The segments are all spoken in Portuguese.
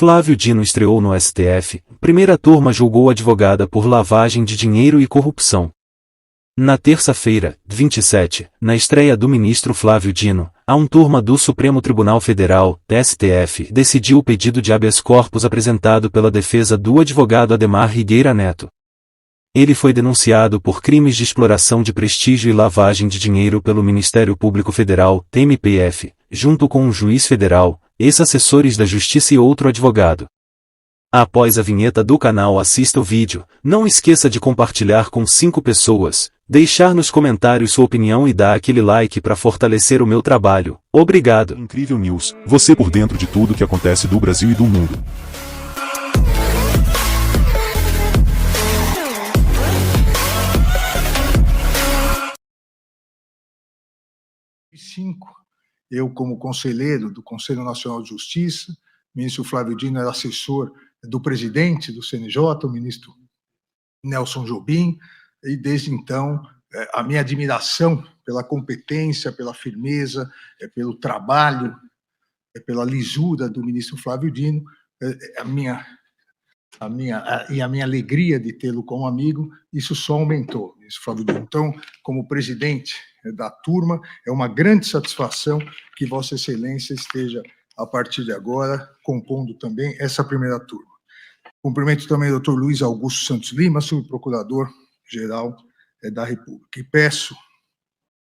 Flávio Dino estreou no STF, primeira turma julgou advogada por lavagem de dinheiro e corrupção. Na terça-feira, 27, na estreia do ministro Flávio Dino, a turma do Supremo Tribunal Federal, STF, decidiu o pedido de habeas corpus apresentado pela defesa do advogado Adhemar Rigueira Neto. Ele foi denunciado por crimes de exploração de prestígio e lavagem de dinheiro pelo Ministério Público Federal, MPF, junto com um juiz federal, ex-assessores da Justiça e outro advogado. Após a vinheta do canal, assista o vídeo, não esqueça de compartilhar com 5 pessoas, deixar nos comentários sua opinião e dar aquele like para fortalecer o meu trabalho. Obrigado. Incrível News, você por dentro de tudo que acontece do Brasil e do mundo. Eu, como conselheiro do Conselho Nacional de Justiça, o ministro Flávio Dino era assessor do presidente do CNJ, o ministro Nelson Jobim, e desde então a minha admiração pela competência, pela firmeza, pelo trabalho, pela lisura do ministro Flávio Dino, a minha alegria de tê-lo como amigo, isso só aumentou, ministro Flávio Dino. Então, como presidente da turma, é uma grande satisfação que Vossa Excelência esteja, a partir de agora, compondo também essa primeira turma. Cumprimento também o Dr. Luiz Augusto Santos Lima, subprocurador-geral da República. E peço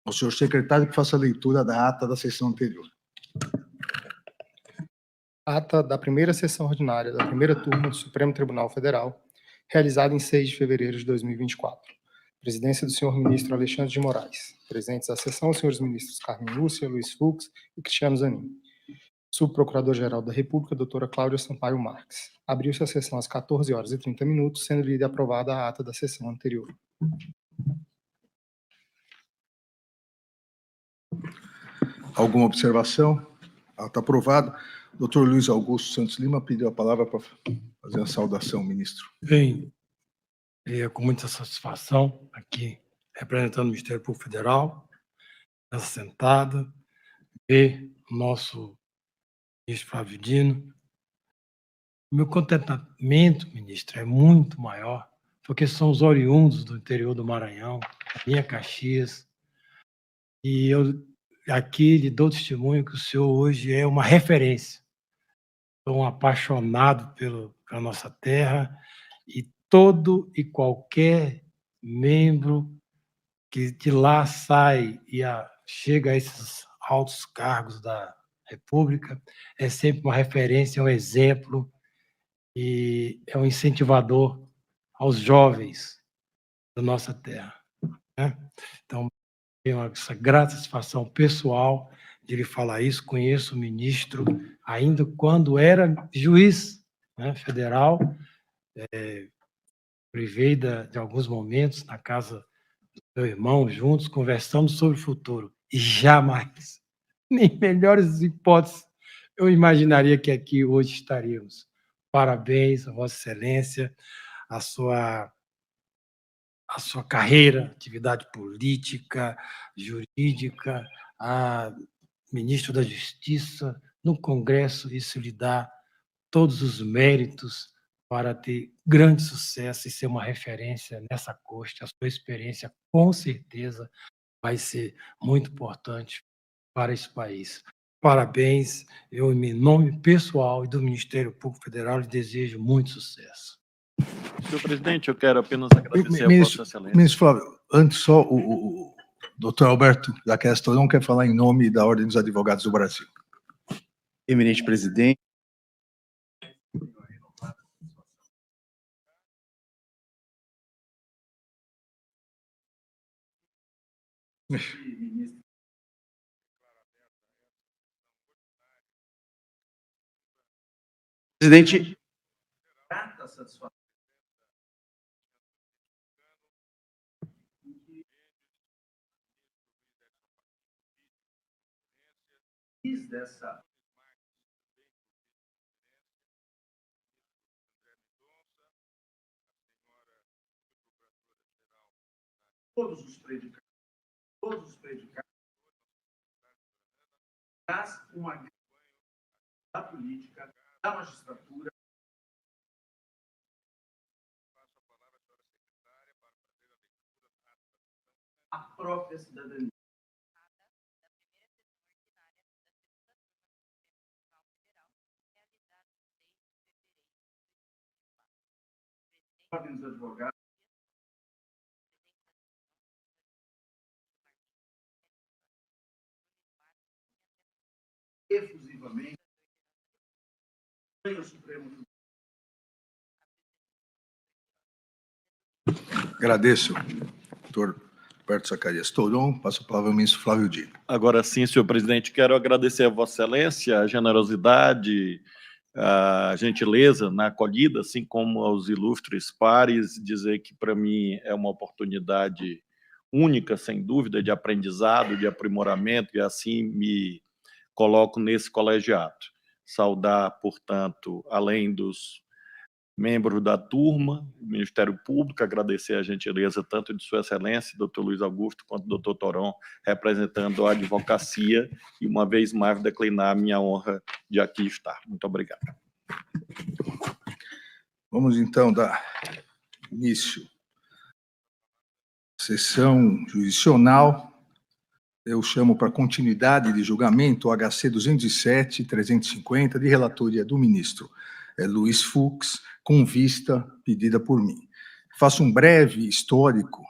ao senhor secretário que faça a leitura da ata da sessão anterior. Ata da primeira sessão ordinária da primeira turma do Supremo Tribunal Federal, realizada em 6 de fevereiro de 2024. Presidência do senhor ministro Alexandre de Moraes. Presentes à sessão, os senhores ministros Carmen Lúcia, Luiz Fux e Cristiano Zanin. Subprocurador-Geral da República, doutora Cláudia Sampaio Marques. Abriu-se a sessão às 14h30, sendo lida e aprovada a ata da sessão anterior. Alguma observação? Ata aprovada. Doutor Luiz Augusto Santos Lima pediu a palavra para fazer a saudação, ministro. Bem, com muita satisfação aqui, representando o Ministério Público Federal, nessa sentada, ver o nosso ministro Flávio Dino. O meu contentamento, ministro, é muito maior, porque somos oriundos do interior do Maranhão, minha Caxias, e eu aqui lhe dou testemunho que o senhor hoje é uma referência. Sou um apaixonado pela nossa terra, e todo e qualquer membro que de lá sai e chega a esses altos cargos da República é sempre uma referência, um exemplo, e é um incentivador aos jovens da nossa terra, né? Então, tenho essa grata satisfação pessoal de lhe falar isso. Conheço o ministro ainda quando era juiz, né, federal, privei de alguns momentos na casa do meu irmão, juntos, conversamos sobre o futuro. E jamais, nem melhores hipóteses, eu imaginaria que aqui hoje estaríamos. Parabéns a Vossa Excelência, a sua carreira, atividade política, jurídica, a ministro da Justiça, no Congresso, isso lhe dá todos os méritos para ter grande sucesso e ser uma referência nessa corte. A sua experiência, com certeza, vai ser muito importante para esse país. Parabéns, eu, em nome pessoal e do Ministério Público Federal, lhe desejo muito sucesso. Senhor presidente, eu quero apenas agradecer a Vossa Excelência. Ministro Flávio, antes só o doutor Alberto da Castorão quer falar em nome da Ordem dos Advogados do Brasil. Eminente presidente, presidente, grata satisfação dessa todos os predicados, traz uma política da magistratura. A própria cidadania. Ordem dos advogados. Efusivamente. O Supremo. Agradeço, doutor Roberto Zacarias Toron. Passo a palavra ao ministro Flávio Dino. Agora sim, senhor presidente, quero agradecer a Vossa Excelência a generosidade, a gentileza na acolhida, assim como aos ilustres pares, dizer que para mim é uma oportunidade única, sem dúvida, de aprendizado, de aprimoramento, e assim me coloco nesse colegiado. Saudar, portanto, além dos membros da turma, o Ministério Público, agradecer a gentileza tanto de Sua Excelência, doutor Luiz Augusto, quanto do doutor Toron, representando a advocacia, e uma vez mais declinar a minha honra de aqui estar. Muito obrigado. Vamos, então, dar início à sessão jurisdicional. Eu chamo para continuidade de julgamento o HC 207-350, de relatoria do ministro Luiz Fux, com vista pedida por mim. Faço um breve histórico.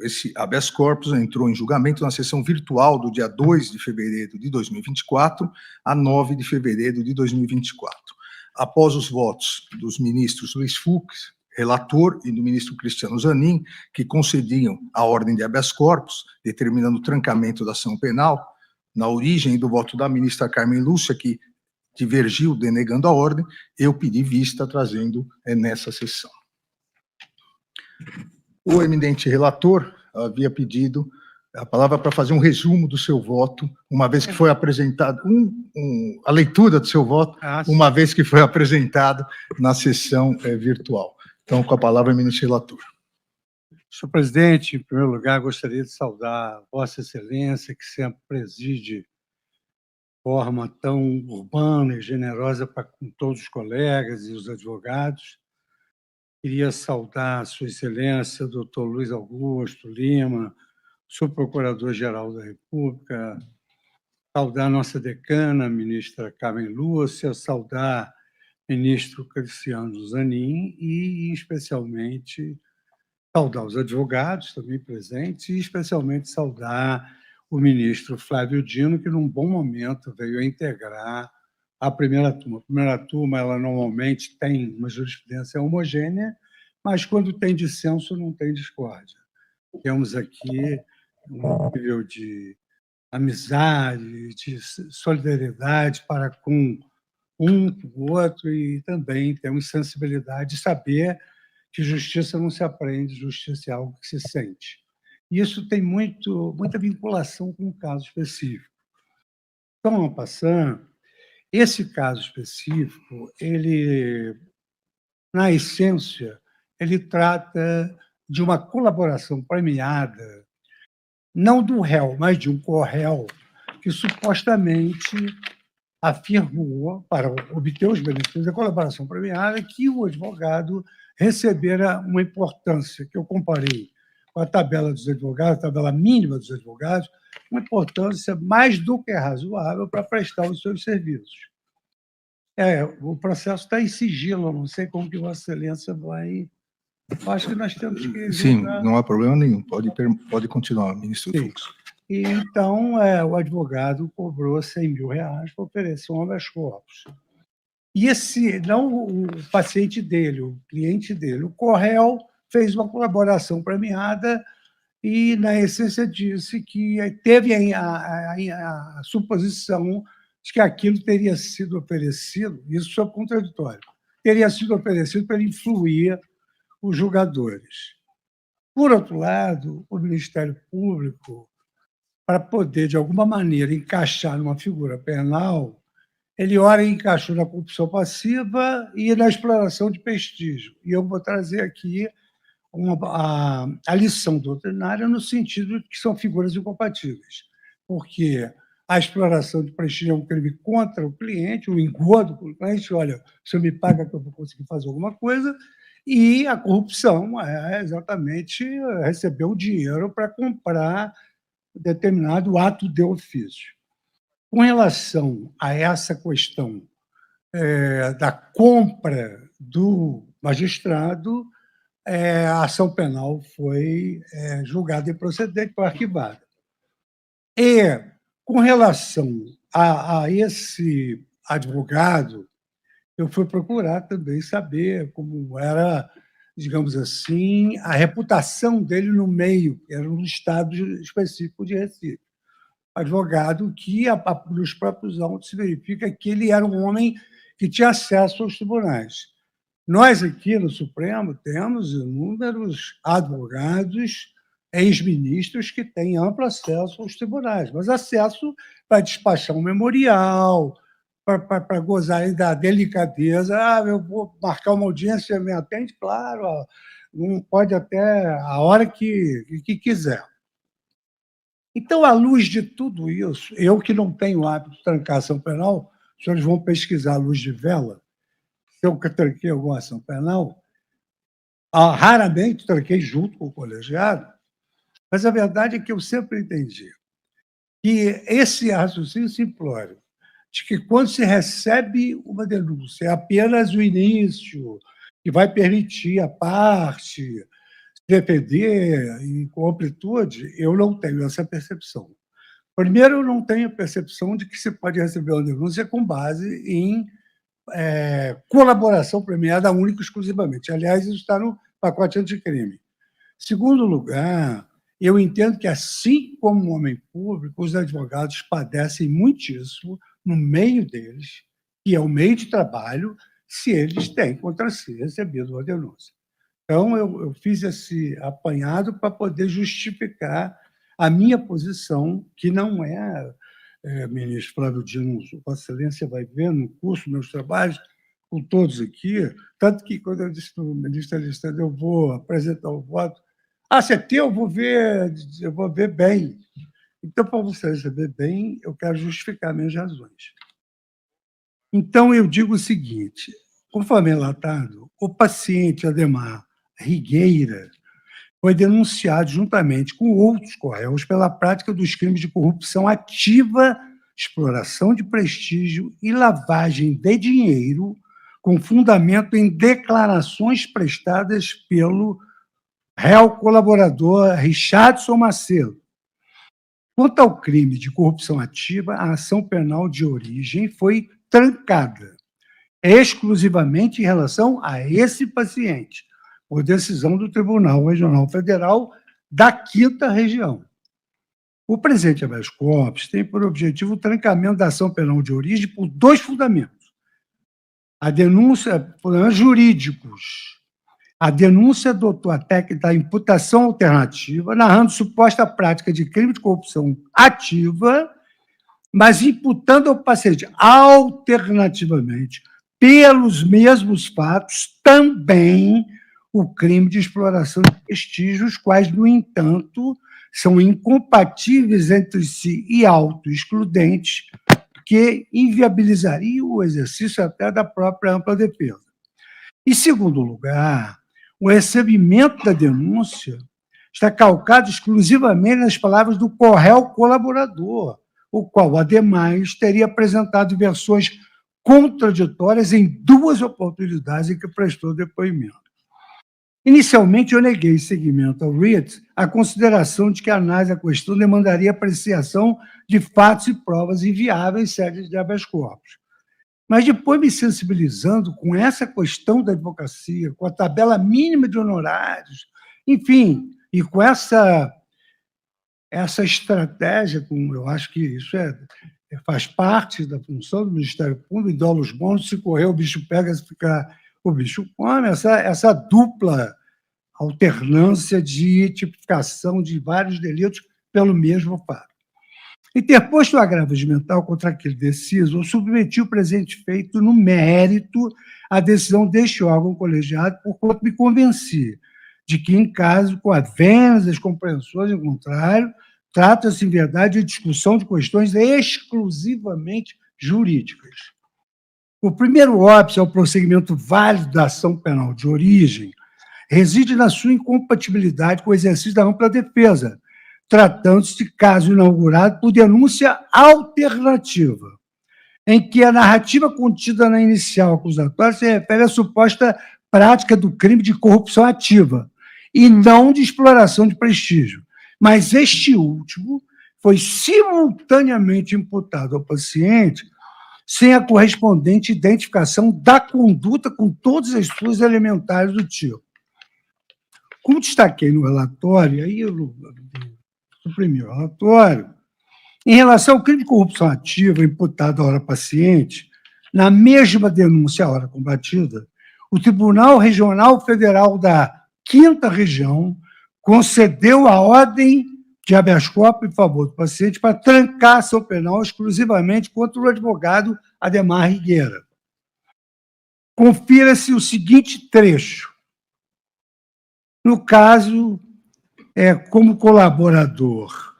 Esse habeas corpus entrou em julgamento na sessão virtual do dia 2 de fevereiro de 2024 a 9 de fevereiro de 2024. Após os votos dos ministros Luiz Fux, relator, e do ministro Cristiano Zanin, que concediam a ordem de habeas corpus, determinando o trancamento da ação penal, na origem do voto da ministra Carmen Lúcia, que divergiu denegando a ordem, eu pedi vista trazendo nessa sessão. O eminente relator havia pedido a palavra para fazer um resumo do seu voto, uma vez que foi apresentado, a leitura do seu voto, uma vez que foi apresentado na sessão virtual. Então, com a palavra, o ministro relator. Senhor presidente, em primeiro lugar, gostaria de saudar Vossa Excelência, que sempre preside de forma tão urbana e generosa com todos os colegas e os advogados. Queria saudar Sua Excelência, doutor Luiz Augusto Lima, subprocurador-geral da República, saudar nossa decana, ministra Carmen Lúcia, saudar ministro Cristiano Zanin e, especialmente, saudar os advogados também presentes e, especialmente, saudar o ministro Flávio Dino, que, num bom momento, veio a integrar a primeira turma. A primeira turma, ela normalmente tem uma jurisprudência homogênea, mas, quando tem dissenso, não tem discórdia. Temos aqui um nível de amizade, de solidariedade para com um com o outro, e também temos sensibilidade de saber que justiça não se aprende, justiça é algo que se sente. E isso tem muita vinculação com um caso específico. Então, en passant, esse caso específico, ele, na essência, ele trata de uma colaboração premiada, não do réu, mas de um corréu, que supostamente afirmou, para obter os benefícios da colaboração premiada, que o advogado recebera uma importância, que eu comparei com a tabela dos advogados, a tabela mínima dos advogados, uma importância mais do que razoável para prestar os seus serviços. O processo está em sigilo, não sei como que Vossa Excelência vai... Acho que nós temos que... Sim, não há problema nenhum. Pode continuar, ministro Fux. E, então, o advogado cobrou R$100 mil para oferecer um habeas corpus. E não o paciente dele, o cliente dele, o corréu fez uma colaboração premiada e, na essência, disse que teve a suposição de que aquilo teria sido oferecido, isso é contraditório, teria sido oferecido para influir os julgadores. Por outro lado, o Ministério Público, para poder, de alguma maneira, encaixar numa figura penal, ele, ora, encaixou na corrupção passiva e na exploração de prestígio. E eu vou trazer aqui a lição doutrinária no sentido de que são figuras incompatíveis, porque a exploração de prestígio é um crime contra o cliente, o engodo com o cliente, olha, você me paga que eu vou conseguir fazer alguma coisa, e a corrupção é exatamente receber o dinheiro para comprar determinado ato de ofício. Com relação a essa questão da compra do magistrado, a ação penal foi julgada improcedente, foi arquivada. E, com relação a esse advogado, eu fui procurar também saber como era, digamos assim, a reputação dele no meio, que era um estado específico de Recife. Advogado que, nos próprios autos, se verifica que ele era um homem que tinha acesso aos tribunais. Nós aqui no Supremo temos inúmeros advogados, ex-ministros que têm amplo acesso aos tribunais, mas acesso para despachar um memorial, para gozar aí da delicadeza. Eu vou marcar uma audiência, me atende? Claro, não pode até a hora que quiser. Então, à luz de tudo isso, eu que não tenho hábito de trancar ação penal, os senhores vão pesquisar à luz de vela, se eu tranquei alguma ação penal, raramente tranquei junto com o colegiado, mas a verdade é que eu sempre entendi que esse raciocínio simplório, de que quando se recebe uma denúncia, é apenas o início, que vai permitir a parte defender e com amplitude, eu não tenho essa percepção. Primeiro, eu não tenho a percepção de que se pode receber uma denúncia com base em colaboração premiada única e exclusivamente. Aliás, isso está no pacote anticrime. Segundo lugar, eu entendo que, assim como um homem público, os advogados padecem muitíssimo no meio deles, que é o meio de trabalho, se eles têm contra si recebido uma denúncia. Então, eu fiz esse apanhado para poder justificar a minha posição, que não ministro Flávio Dino, Vossa Excelência vai ver no curso meus trabalhos, com todos aqui, tanto que, quando eu disse para o ministro Alexandre, eu vou apresentar o voto, se é teu, eu vou ver bem. Então, para você receber bem, eu quero justificar minhas razões. Então, eu digo o seguinte, conforme relatado, o paciente Ademar Rigueira foi denunciado juntamente com outros réus pela prática dos crimes de corrupção ativa, exploração de prestígio e lavagem de dinheiro, com fundamento em declarações prestadas pelo réu colaborador Richardson Macedo. Quanto ao crime de corrupção ativa, a ação penal de origem foi trancada, exclusivamente em relação a esse paciente, por decisão do Tribunal Regional Federal da 5ª Região. O presente habeas corpus tem por objetivo o trancamento da ação penal de origem por 2 fundamentos. A denúncia, fundamentos jurídicos. A denúncia adotou a técnica da imputação alternativa, narrando suposta prática de crime de corrupção ativa, mas imputando ao paciente alternativamente, pelos mesmos fatos, também o crime de exploração de prestígio, os quais, no entanto, são incompatíveis entre si e auto-excludentes, que inviabilizariam o exercício até da própria ampla defesa. Em segundo lugar, o recebimento da denúncia está calcado exclusivamente nas palavras do réu colaborador, o qual, ademais, teria apresentado versões contraditórias em 2 oportunidades em que prestou depoimento. Inicialmente, eu neguei seguimento ao RIT a consideração de que a análise da questão demandaria apreciação de fatos e provas inviáveis em sede de habeas corpus. Mas depois, me sensibilizando com essa questão da advocacia, com a tabela mínima de honorários, enfim, e com essa estratégia, eu acho que isso faz parte da função do Ministério Público, e dólar bons, se correr o bicho pega, se ficar o bicho come, essa dupla alternância de tipificação de vários delitos pelo mesmo fato. Interposto o agravo mental contra aquele deciso, eu submeti o presente feito no mérito à decisão deste órgão colegiado, porquanto me convenci de que, em caso com apenas as compreensões em contrário, Trata-se, em verdade, de discussão de questões exclusivamente jurídicas. O primeiro óbice ao prosseguimento válido da ação penal de origem reside na sua incompatibilidade com o exercício da ampla defesa, tratando-se de caso inaugurado por denúncia alternativa, em que a narrativa contida na inicial acusatória se refere à suposta prática do crime de corrupção ativa e não de exploração de prestígio. Mas este último foi simultaneamente imputado ao paciente sem a correspondente identificação da conduta com todas as suas elementares do tipo. Como destaquei no relatório, aí eu suprimi o relatório, em relação ao crime de corrupção ativa imputado à hora paciente, na mesma denúncia à hora combatida, o Tribunal Regional Federal da 5ª Região concedeu a ordem de habeas corpus em favor do paciente para trancar a ação penal exclusivamente contra o advogado Ademar Rigueira. Confira-se o seguinte trecho. No caso, como colaborador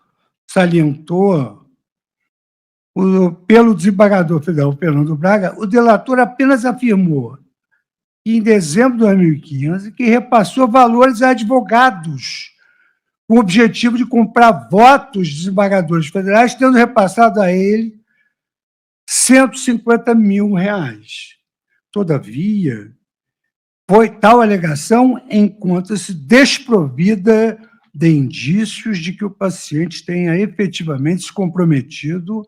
salientou pelo desembargador federal Fernando Braga, o delator apenas afirmou que, em dezembro de 2015, que repassou valores a advogados com o objetivo de comprar votos de desembargadores federais, tendo repassado a ele R$150 mil. Todavia, tal alegação encontra-se desprovida de indícios de que o paciente tenha efetivamente se comprometido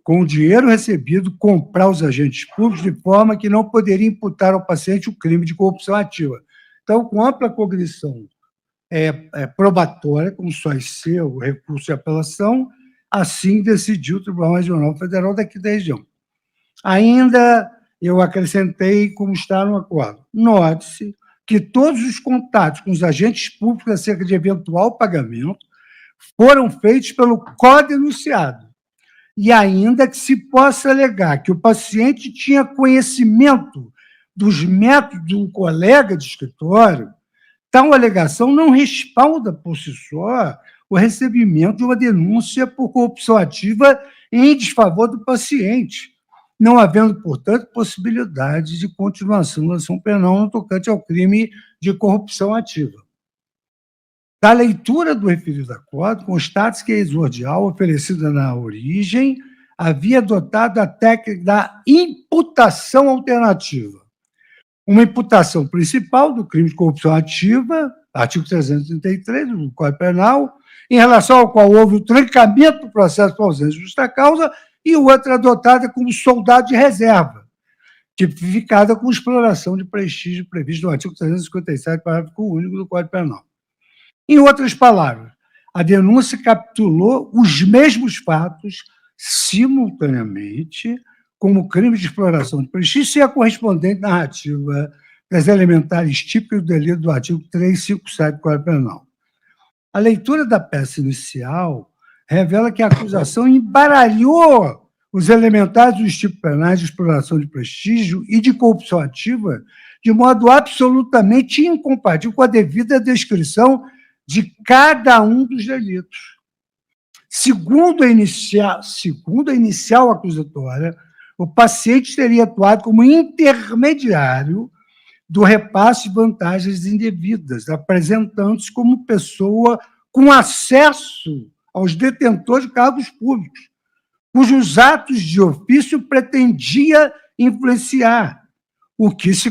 com o dinheiro recebido comprar os agentes públicos de forma que não poderia imputar ao paciente o crime de corrupção ativa. Então, com ampla cognição probatória, como só ser o recurso de apelação, assim decidiu o Tribunal Regional Federal daqui da região. Ainda eu acrescentei como está no acordo. Note-se que todos os contatos com os agentes públicos acerca de eventual pagamento foram feitos pelo co-denunciado, e ainda que se possa alegar que o paciente tinha conhecimento dos métodos de um colega de escritório, tal alegação não respalda por si só o recebimento de uma denúncia por corrupção ativa em desfavor do paciente, não havendo, portanto, possibilidade de continuação da ação penal no tocante ao crime de corrupção ativa. Da leitura do referido acordo, constata-se que a exordial oferecida na origem havia adotado a técnica da imputação alternativa. Uma imputação principal do crime de corrupção ativa, artigo 333 do Código Penal, em relação ao qual houve o trancamento do processo por ausência de justa causa, e outra adotada como soldado de reserva, tipificada com exploração de prestígio previsto no artigo 357, parágrafo único do Código Penal. Em outras palavras, a denúncia capturou os mesmos fatos simultaneamente como crime de exploração de prestígio e a correspondente narrativa das elementares típicas do delito do artigo 357 do Código Penal. A leitura da peça inicial revela que a acusação embaralhou os elementares dos tipos penais de exploração de prestígio e de corrupção ativa de modo absolutamente incompatível com a devida descrição de cada um dos delitos. Segundo a inicial acusatória, o paciente teria atuado como intermediário do repasse de vantagens indevidas, apresentando-se como pessoa com acesso aos detentores de cargos públicos, cujos atos de ofício pretendia influenciar, o que se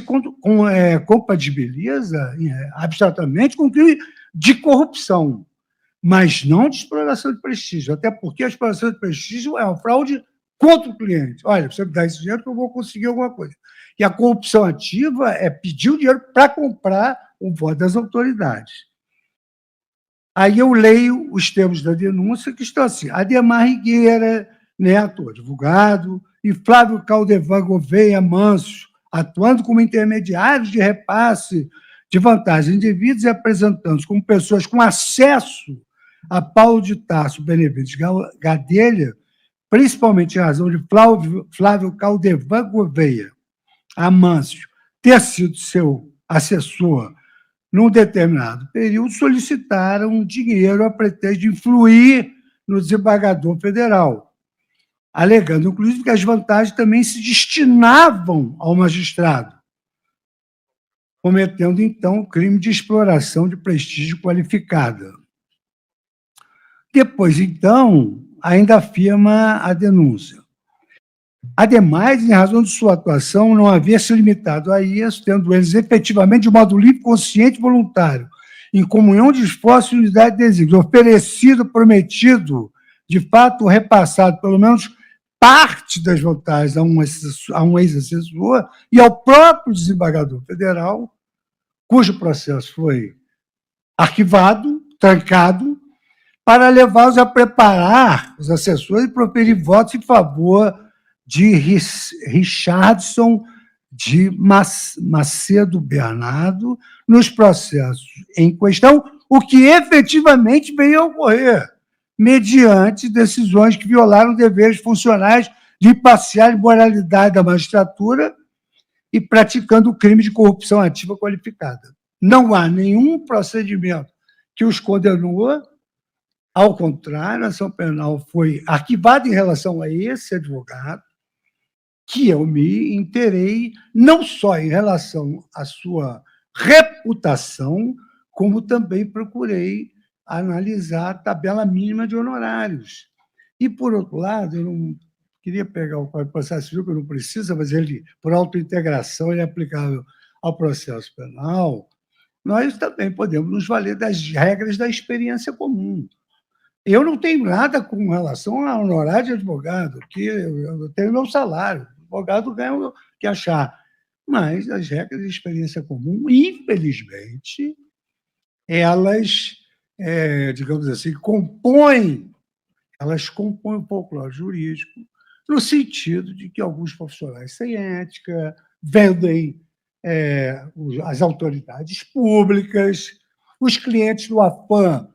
compatibiliza abstratamente com o crime de corrupção, mas não de exploração de prestígio, até porque a exploração de prestígio é uma fraude contra o cliente. Olha, você me dá esse dinheiro que eu vou conseguir alguma coisa. E a corrupção ativa é pedir o dinheiro para comprar o voto das autoridades. Aí eu leio os termos da denúncia, que estão assim: Ademar Rigueira Neto, advogado, e Flávio Caldevan Gouveia Manso, atuando como intermediários de repasse de vantagens indevidas e apresentando-se como pessoas com acesso a Paulo de Tarso Benevides Gadelha, principalmente em razão de Flávio Caldevan Gouveia Amâncio ter sido seu assessor num determinado período, solicitaram dinheiro a pretexto de influir no desembargador federal, alegando, inclusive, que as vantagens também se destinavam ao magistrado, cometendo, então, o crime de exploração de prestígio qualificada. Depois, então, ainda afirma a denúncia. Ademais, em razão de sua atuação, não havia se limitado a isso, tendo eles efetivamente, de modo livre, consciente e voluntário, em comunhão de esforço e unidade de desígnio, oferecido, prometido, de fato, repassado, pelo menos parte das vantagens a um ex-assessor e ao próprio desembargador federal, cujo processo foi arquivado, trancado, para levá-los a preparar os assessores e proferir votos em favor de Richardson de Macedo Bernardo nos processos em questão, o que efetivamente veio a ocorrer, mediante decisões que violaram deveres funcionais de imparcial e moralidade da magistratura e praticando o crime de corrupção ativa qualificada. Não há nenhum procedimento que os condenou. Ao contrário, a ação penal foi arquivada em relação a esse advogado, que eu me inteirei não só em relação à sua reputação, como também procurei analisar a tabela mínima de honorários. E, por outro lado, eu não queria pegar o Código de Processo Civil, que eu não precisa, mas ele, por autointegração, ele é aplicável ao processo penal. Nós também podemos nos valer das regras da experiência comum. Eu não tenho nada com relação a honorário de advogado, que eu tenho meu salário, o advogado ganha o que achar. Mas as regras de experiência comum, infelizmente, elas, digamos assim, compõem o folclore jurídico, no sentido de que alguns profissionais sem ética vendem as autoridades públicas, os clientes do AFAM,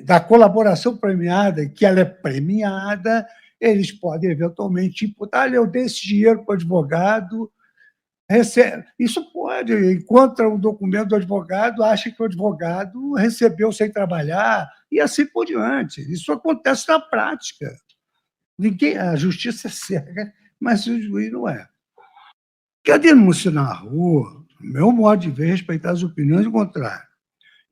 da colaboração premiada, que ela é premiada, eles podem eventualmente imputar, eu dei esse dinheiro para o advogado, isso pode, encontra um documento do advogado, acha que o advogado recebeu sem trabalhar, e assim por diante. Isso acontece na prática. A justiça é cega, mas o juiz não é. Que a denúncia na rua, no meu modo de ver, respeitar as opiniões do contrário,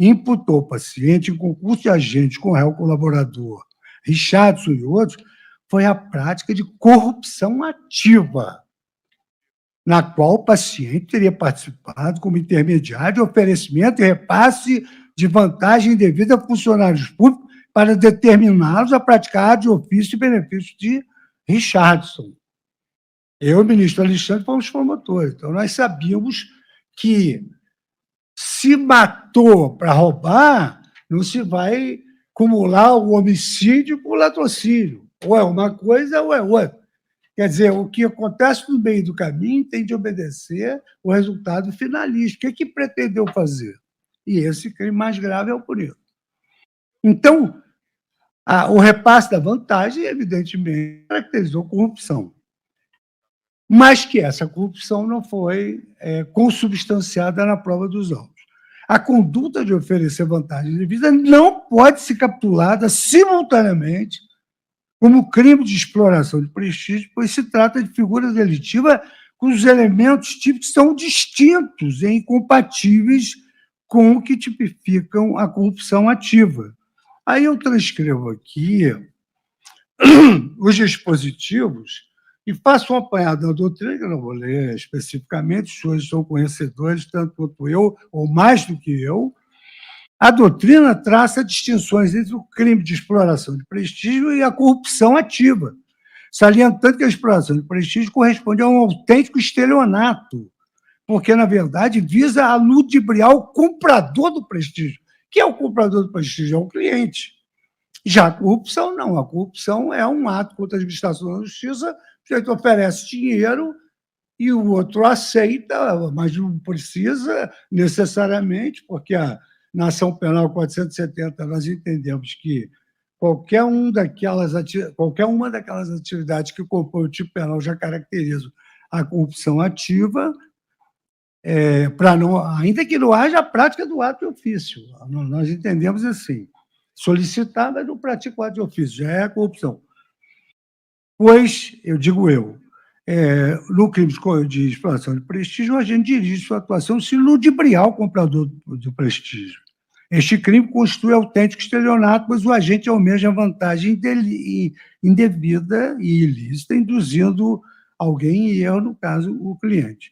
imputou o paciente em concurso de agente com o réu colaborador Richardson e outros, foi a prática de corrupção ativa, na qual o paciente teria participado como intermediário de oferecimento e repasse de vantagem indevida a funcionários públicos para determiná-los a praticar de ofício e benefício de Richardson. Eu e o ministro Alexandre fomos promotores, então nós sabíamos que se matou para roubar, não se vai acumular o homicídio com o latrocínio. Ou é uma coisa ou é outra. Quer dizer, o que acontece no meio do caminho tem de obedecer o resultado finalista. O que pretendeu fazer? E esse crime mais grave é o punido. Então, o repasse da vantagem, evidentemente, caracterizou corrupção. Mas que essa corrupção não foi consubstanciada na prova dos autos. A conduta de oferecer vantagem indevida não pode ser capturada simultaneamente como crime de exploração de prestígio, pois se trata de figura delitiva cujos elementos típicos são distintos e incompatíveis com o que tipificam a corrupção ativa. Aí eu transcrevo aqui os dispositivos e faço um apanhado da doutrina, que eu não vou ler especificamente, os senhores são conhecedores, tanto quanto eu, ou mais do que eu. A doutrina traça distinções entre o crime de exploração de prestígio e a corrupção ativa, salientando que a exploração de prestígio corresponde a um autêntico estelionato, porque, na verdade, visa a ludibriar o comprador do prestígio. Quem é o comprador do prestígio? É o cliente. Já a corrupção, não. A corrupção é um ato contra a administração da justiça, o sujeito oferece dinheiro e o outro aceita, mas não precisa necessariamente, porque na ação penal 470 nós entendemos que qualquer uma daquelas atividades que compõem o tipo penal já caracterizam a corrupção ativa, ainda que não haja a prática do ato de ofício. Nós entendemos assim. solicitar, mas não pratica o ato de ofício, já é corrupção. Pois, no crime de exploração de prestígio, o agente dirige sua atuação se ludibriar o comprador do prestígio. Este crime constitui autêntico estelionato, pois o agente almeja vantagem indevida e ilícita, induzindo alguém em erro, no caso, o cliente.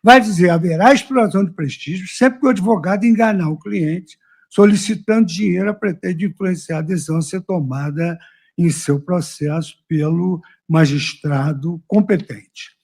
Vai dizer, haverá exploração de prestígio sempre que o advogado enganar o cliente, solicitando dinheiro a pretexto de influenciar a decisão a ser tomada em seu processo pelo magistrado competente.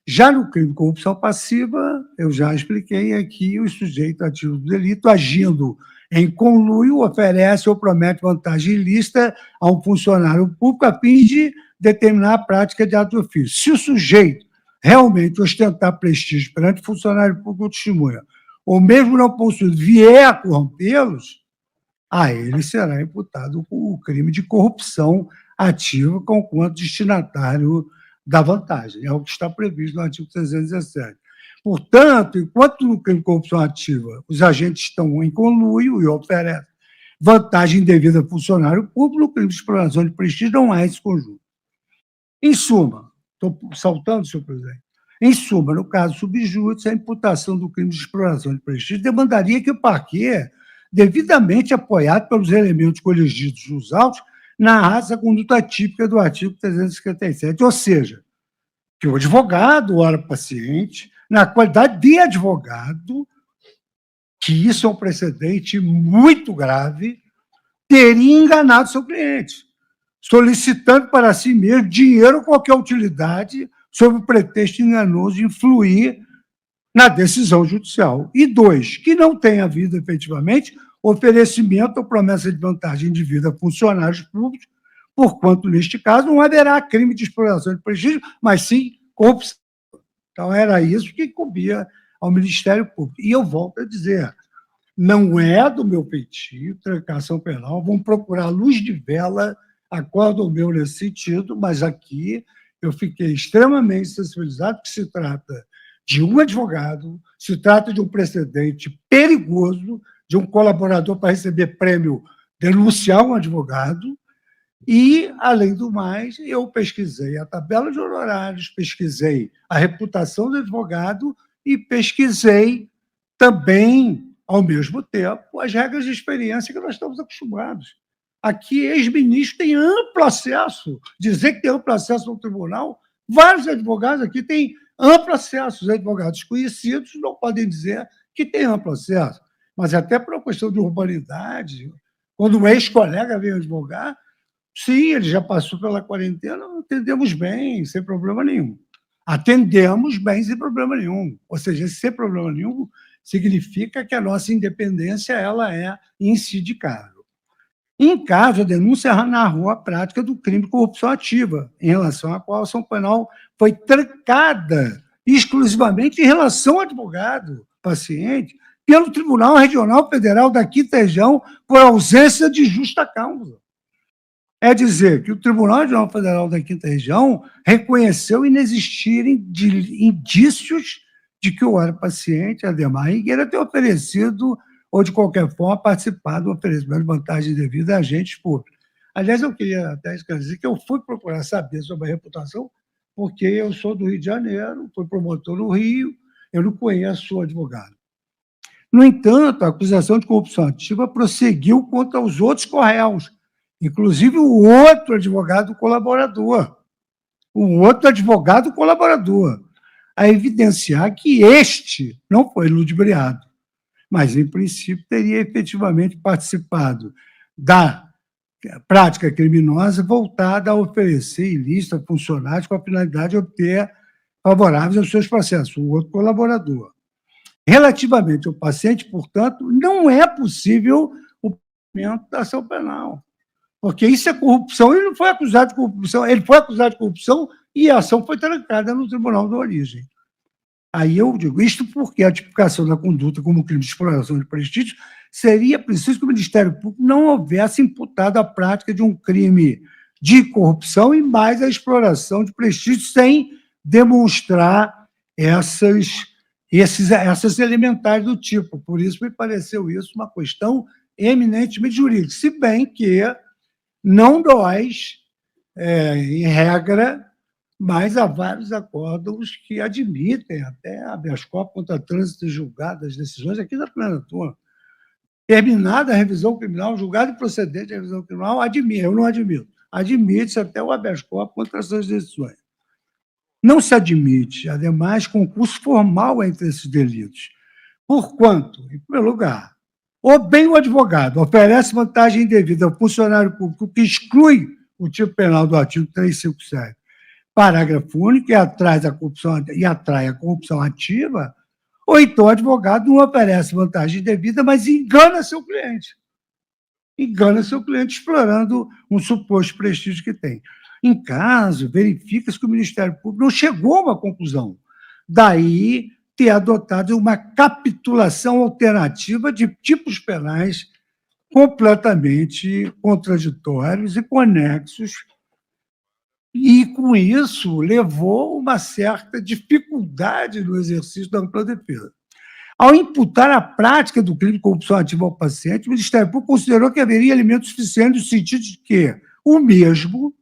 Já no crime de corrupção passiva, eu já expliquei aqui, o sujeito ativo do delito, agindo em conluio, oferece ou promete vantagem ilícita a um funcionário público a fim de determinar a prática de ato de ofício. Se o sujeito realmente ostentar prestígio perante funcionário público ou testemunha, ou mesmo não possuir, vier a corrompê-los, a ele será imputado o crime de corrupção ativa conquanto destinatário da vantagem. É o que está previsto no artigo 317. Portanto, enquanto no crime de corrupção ativa os agentes estão em conluio e oferecem vantagem indevida a funcionário público, no crime de exploração de prestígio não há esse conjunto. Em suma, estou saltando, senhor presidente, em suma, no caso subjúdice, a imputação do crime de exploração de prestígio demandaria que o parquet, devidamente apoiado pelos elementos coligidos nos autos, narrasse a conduta típica do artigo 357, ou seja, que o advogado, ora paciente, na qualidade de advogado, que isso é um precedente muito grave, teria enganado seu cliente, solicitando para si mesmo dinheiro ou qualquer utilidade sob o pretexto enganoso de influir na decisão judicial. E 2, que não tenha havido efetivamente oferecimento ou promessa de vantagem indevida a funcionários públicos, porquanto, neste caso, não haverá crime de exploração de prestígio, mas sim corrupção. Então, era isso que incumbia ao Ministério Público. E eu volto a dizer, não é do meu feitio, trancação penal, vamos procurar luz de vela, acordo o meu nesse sentido, mas aqui eu fiquei extremamente sensibilizado, porque se trata de um advogado, se trata de um precedente perigoso, de um colaborador para receber prêmio denunciar um advogado, e, além do mais, eu pesquisei a tabela de honorários, pesquisei a reputação do advogado e pesquisei também, ao mesmo tempo, as regras de experiência que nós estamos acostumados. Aqui, ex-ministro tem amplo acesso, dizer que tem amplo acesso no tribunal, vários advogados aqui têm amplo acesso, os advogados conhecidos não podem dizer que têm amplo acesso, mas até por uma questão de urbanidade, quando um ex-colega vem advogar, sim, ele já passou pela quarentena, atendemos bem, sem problema nenhum. Atendemos bem, sem problema nenhum. Ou seja, sem problema nenhum significa que a nossa independência ela é insindicável. Em caso, a denúncia narrou a prática do crime de corrupção ativa, em relação à qual a ação penal foi trancada exclusivamente em relação ao advogado, paciente, pelo Tribunal Regional Federal da Quinta Região por ausência de justa causa. É dizer, que o Tribunal Regional Federal da Quinta Região reconheceu inexistirem indícios de que o paciente, Ademar Higueira, ter oferecido ou, de qualquer forma, participar do oferecimento de vantagem devida a agentes públicos. Aliás, eu queria até esclarecer que eu fui procurar saber sobre a reputação, porque eu sou do Rio de Janeiro, fui promotor no Rio, eu não conheço o advogado. No entanto, a acusação de corrupção ativa prosseguiu contra os outros corréus, inclusive o outro advogado colaborador, a evidenciar que este não foi ludibriado, mas, em princípio, teria efetivamente participado da prática criminosa voltada a oferecer ilícito a funcionários com a finalidade de obter favoráveis aos seus processos, o outro colaborador. Relativamente ao paciente, portanto, não é possível o cumprimento da ação penal, porque isso é corrupção. Ele não foi acusado de corrupção, ele foi acusado de corrupção e a ação foi trancada no tribunal de origem. Aí eu digo, isto porque a tipificação da conduta como crime de exploração de prestígio seria preciso que o Ministério Público não houvesse imputado a prática de um crime de corrupção e mais a exploração de prestígio sem demonstrar essas elementares do tipo. Por isso me pareceu isso uma questão eminentemente jurídico, se bem que não nós, em regra, mas há vários acórdãos que admitem até habeas corpus contra trânsito julgado, as decisões aqui da primeira turma. Terminada a revisão criminal, julgado improcedente a revisão criminal, eu não admito. Admite-se até o habeas corpus contra essas decisões. Não se admite, ademais, concurso formal entre esses delitos. Porquanto, em primeiro lugar, ou bem o advogado oferece vantagem indevida ao funcionário público que exclui o tipo penal do artigo 357, parágrafo único, e atrai a corrupção ativa, ou então o advogado não oferece vantagem indevida, mas engana seu cliente. Engana seu cliente explorando um suposto prestígio que tem. Em caso, verifica-se que o Ministério Público não chegou a uma conclusão. Daí ter adotado uma capitulação alternativa de tipos penais completamente contraditórios e conexos, e, com isso, levou uma certa dificuldade no exercício da ampla defesa. Ao imputar a prática do crime de corrupção ativa ao paciente, o Ministério Público considerou que haveria elementos suficientes no sentido de que o mesmo,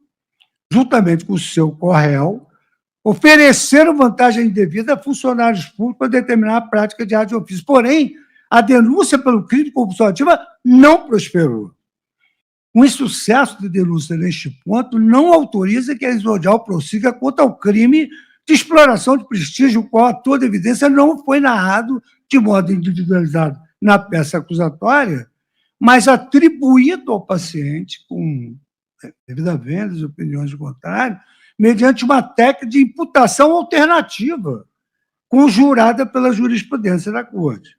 juntamente com o seu corréu, ofereceram vantagem indevida a funcionários públicos para determinar a prática de ato de ofício. Porém, a denúncia pelo crime de corrupção ativa não prosperou. O insucesso de denúncia neste ponto não autoriza que a extrajudicial prossiga quanto ao crime de exploração de prestígio, o qual a toda evidência não foi narrado de modo individualizado na peça acusatória, mas atribuído ao paciente, com devida vênia e opiniões contrárias, mediante uma técnica de imputação alternativa, conjurada pela jurisprudência da Corte.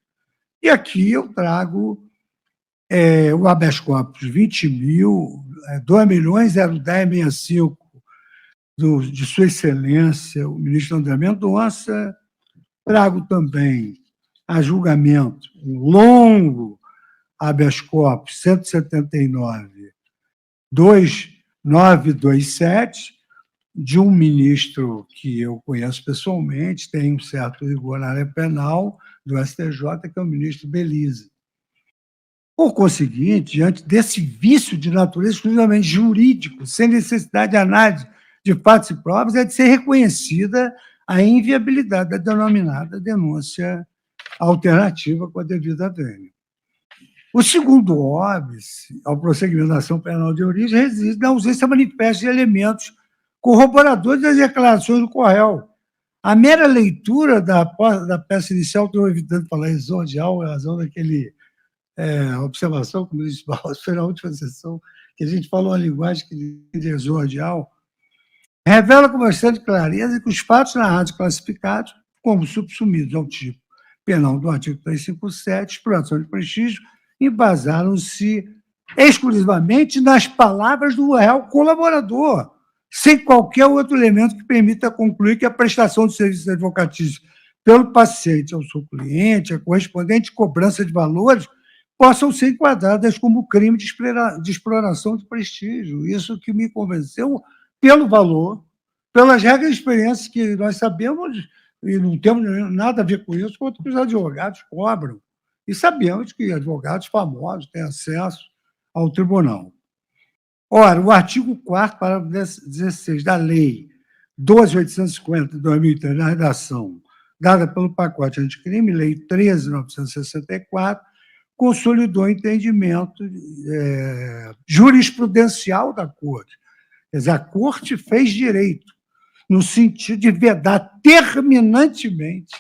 E aqui eu trago o habeas corpus 2.010.065 de Sua Excelência, o ministro André Mendonça. Trago também a julgamento um longo habeas corpus 179.2927, de um ministro que eu conheço pessoalmente, tem um certo rigor na área penal do STJ, que é o ministro Belize. Por conseguinte, diante desse vício de natureza exclusivamente jurídico, sem necessidade de análise de fatos e provas, é de ser reconhecida a inviabilidade da denominada denúncia alternativa com a devida vênia. O segundo óbice ao prosseguimento da ação penal de origem reside na ausência manifesta de elementos corroboradores das declarações do corréu. A mera leitura da peça inicial, estou evitando falar exordial, em razão daquele observação que o ministro Barros fez na última sessão, que a gente falou uma linguagem de exordial, revela com bastante clareza que os fatos narrados e classificados como subsumidos ao tipo penal do artigo 357, exploração de prestígio, embasaram-se exclusivamente nas palavras do réu colaborador, sem qualquer outro elemento que permita concluir que a prestação de serviços advocatícios pelo paciente ao seu cliente, a correspondente cobrança de valores, possam ser enquadradas como crime de exploração de prestígio. Isso que me convenceu pelo valor, pelas regras de experiência que nós sabemos, e não temos nada a ver com isso, quanto que os advogados cobram. E sabemos que advogados famosos têm acesso ao tribunal. Ora, o artigo 4º, parágrafo 16 da Lei 12.850, de 2003, na redação dada pelo pacote anticrime, Lei 13.964, consolidou o entendimento jurisprudencial da Corte. Quer dizer, a Corte fez direito, no sentido de vedar terminantemente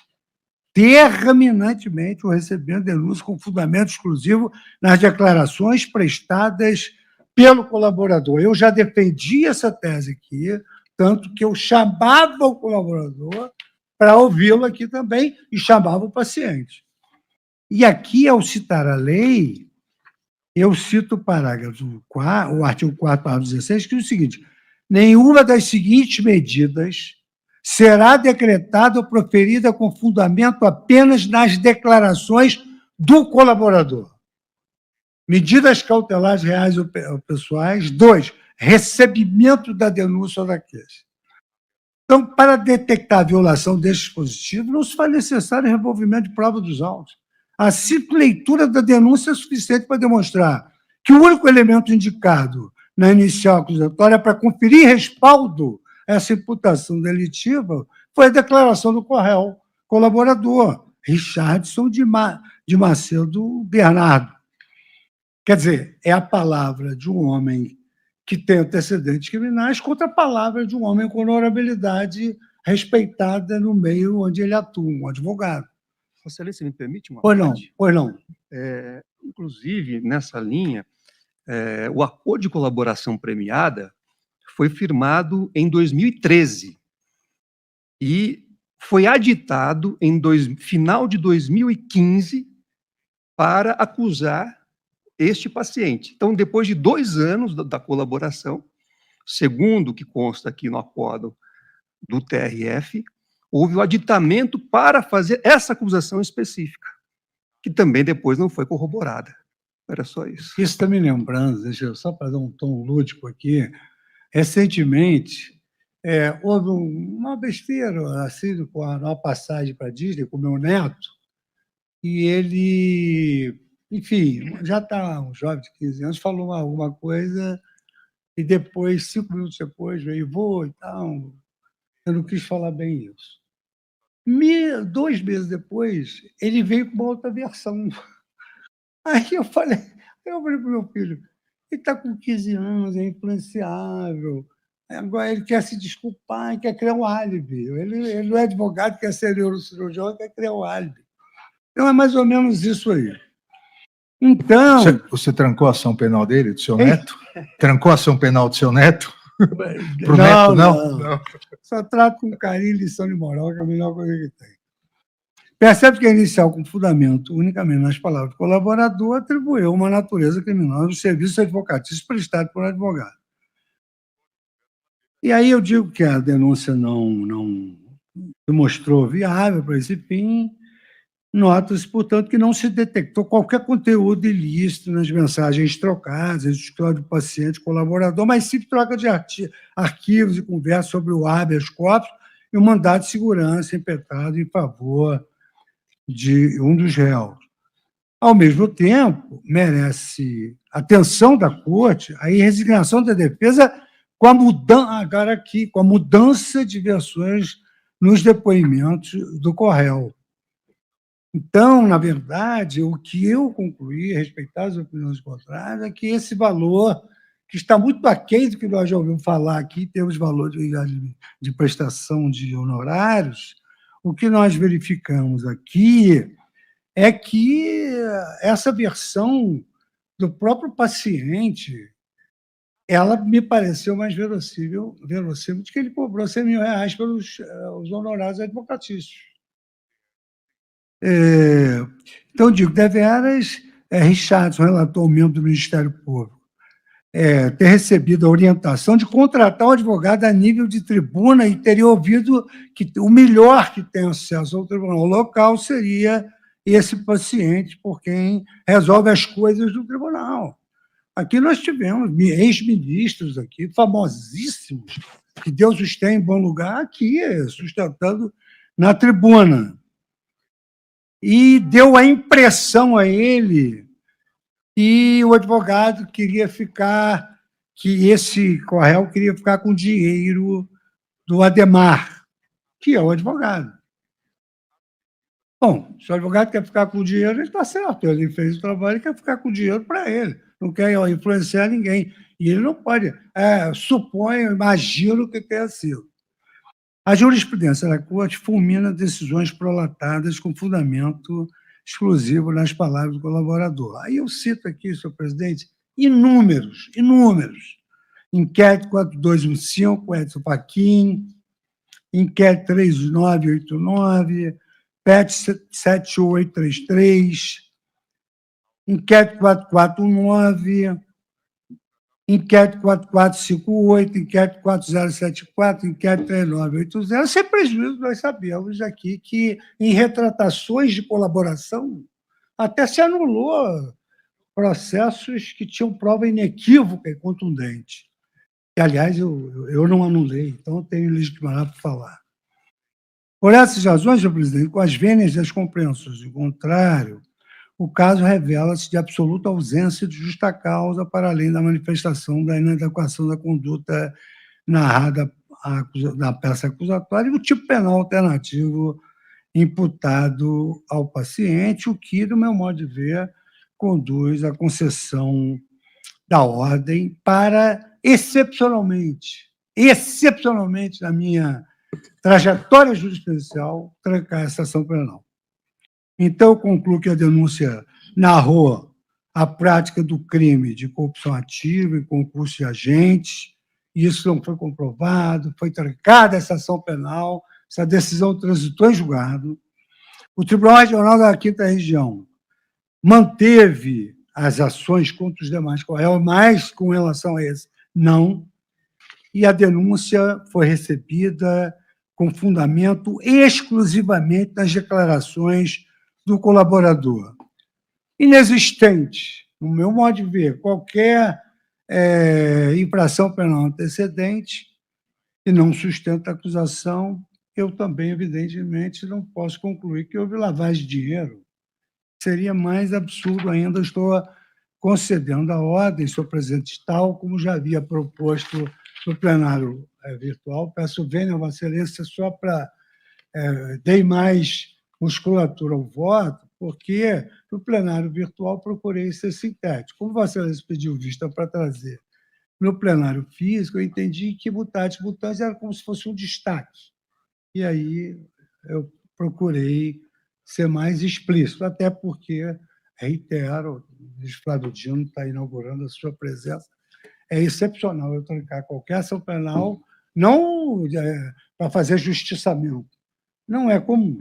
o recebimento de denúncia com fundamento exclusivo nas declarações prestadas pelo colaborador. Eu já defendi essa tese aqui, tanto que eu chamava o colaborador para ouvi-lo aqui também e chamava o paciente. E aqui, ao citar a lei, eu cito o parágrafo 4, o artigo 4º, parágrafo 16, que diz o seguinte: nenhuma das seguintes medidas será decretada ou proferida com fundamento apenas nas declarações do colaborador. Medidas cautelares reais ou pessoais. 2, recebimento da denúncia ou da queixa. Então, para detectar a violação deste dispositivo, não se faz necessário revolvimento de prova dos autos. A simples leitura da denúncia é suficiente para demonstrar que o único elemento indicado na inicial acusatória para conferir respaldo a essa imputação delitiva foi a declaração do réu colaborador, Richardson de Macedo Bernardo. Quer dizer, é a palavra de um homem que tem antecedentes criminais contra a palavra de um homem com honorabilidade respeitada no meio onde ele atua, um advogado. Vossa Excelência, me permite uma Pois não, parte? pois não. Inclusive, nessa linha, o acordo de colaboração premiada foi firmado em 2013 e foi aditado em final de 2015 para acusar este paciente. Então, depois de 2 anos da colaboração, segundo o que consta aqui no acordo do TRF, houve o aditamento para fazer essa acusação específica, que também depois não foi corroborada. Era só isso. Isso está me lembrando, deixa eu só para dar um tom lúdico aqui. Recentemente, houve uma besteira assim, com uma passagem para a Disney com o meu neto, e ele, enfim, já está um jovem de 15 anos, falou alguma coisa, e depois, 5 minutos depois, veio, vou e tal. Eu não quis falar bem isso. 2 meses depois, ele veio com uma outra versão. Aí eu falei para o meu filho, ele está com 15 anos, é influenciável, agora ele quer se desculpar, ele quer criar um álibi. Ele não é advogado, quer ser neurocirurgião, quer criar um álibi. Então, é mais ou menos isso aí. Então... Você trancou a ação penal dele, do seu neto? Trancou a ação penal do seu neto? Pro Não, neto, não? Só trato com carinho e lição de moral, que é a melhor coisa que tem. Percebe que a inicial, com fundamento unicamente nas palavras do colaborador, atribuiu uma natureza criminosa ao serviço advocatício prestado por advogado. E aí eu digo que a denúncia não se mostrou viável para esse fim. Nota-se, portanto, que não se detectou qualquer conteúdo ilícito nas mensagens trocadas entre o escritório do paciente e colaborador, mas sim troca de arquivos e conversa sobre o habeas corpus e o mandado de segurança impetrado em favor de um dos réus. Ao mesmo tempo, merece atenção da Corte a resignação da defesa com a mudança de versões nos depoimentos do réu. Então, na verdade, o que eu concluí, respeitar as opiniões contrárias, é que esse valor, que está muito aquém do que nós já ouvimos falar aqui, temos valor de prestação de honorários, o que nós verificamos aqui é que essa versão do próprio paciente, ela me pareceu mais verossímil de que ele cobrou R$100.000 pelos os honorários advocatícios. Então, digo, deveras, Richardson relatou ao membro do Ministério Público ter recebido a orientação de contratar um advogado a nível de tribuna e teria ouvido que o melhor que tem acesso ao tribunal local seria esse paciente, por quem resolve as coisas do tribunal. Aqui nós tivemos ex-ministros aqui, famosíssimos, que Deus os tenha em bom lugar, aqui, sustentando na tribuna. E deu a impressão a ele que o advogado queria ficar, que esse réu queria ficar com o dinheiro do Ademar, que é o advogado. Bom, se o advogado quer ficar com o dinheiro, ele está certo, ele fez o trabalho e quer ficar com o dinheiro para ele, não quer influenciar ninguém. E ele não pode, suponho, imagino que tenha sido. A jurisprudência da Corte fulmina decisões prolatadas com fundamento exclusivo nas palavras do colaborador. Aí eu cito aqui, senhor presidente, inúmeros. Inquérito 4215, Edson Fachin, inquérito 3989, PET 7833, inquérito 4419, inquérito 4458, inquérito 4074, inquérito 3980, sem prejuízo, nós sabemos aqui que, em retratações de colaboração, até se anulou processos que tinham prova inequívoca e contundente. E, aliás, eu não anulei, então eu tenho legitimidade para falar. Por essas razões, senhor presidente, com as vênias das compreensões do contrário, o caso revela-se de absoluta ausência de justa causa para além da manifestação da inadequação da conduta narrada na peça acusatória e o tipo penal alternativo imputado ao paciente, o que, do meu modo de ver, conduz à concessão da ordem para, excepcionalmente na minha trajetória jurisprudencial, trancar essa ação penal. Então, eu concluo que a denúncia narrou a prática do crime de corrupção ativa e concurso de agentes. Isso não foi comprovado, foi trancada essa ação penal, essa decisão transitou em julgado. O Tribunal Regional da 5ª Região manteve as ações contra os demais réus, mas com relação a esse, não. E a denúncia foi recebida com fundamento exclusivamente nas declarações do colaborador. Inexistente, no meu modo de ver, qualquer infração penal antecedente que não sustenta a acusação, eu também, evidentemente, não posso concluir que houve lavagem de dinheiro. Seria mais absurdo ainda. Estou concedendo a ordem, senhor presidente, tal como já havia proposto no plenário virtual. Peço vênia a Vossa Excelência só para dar mais musculatura ao voto, porque no plenário virtual procurei ser sintético. Como Vossa Excelência pediu vista para trazer no plenário físico, eu entendi que mutatis mutandis era como se fosse um destaque. E aí eu procurei ser mais explícito, até porque, reitero, o ministro Flávio Dino está inaugurando a sua presença. É excepcional eu trancar qualquer ação penal, não para fazer justiçamento. Não é comum.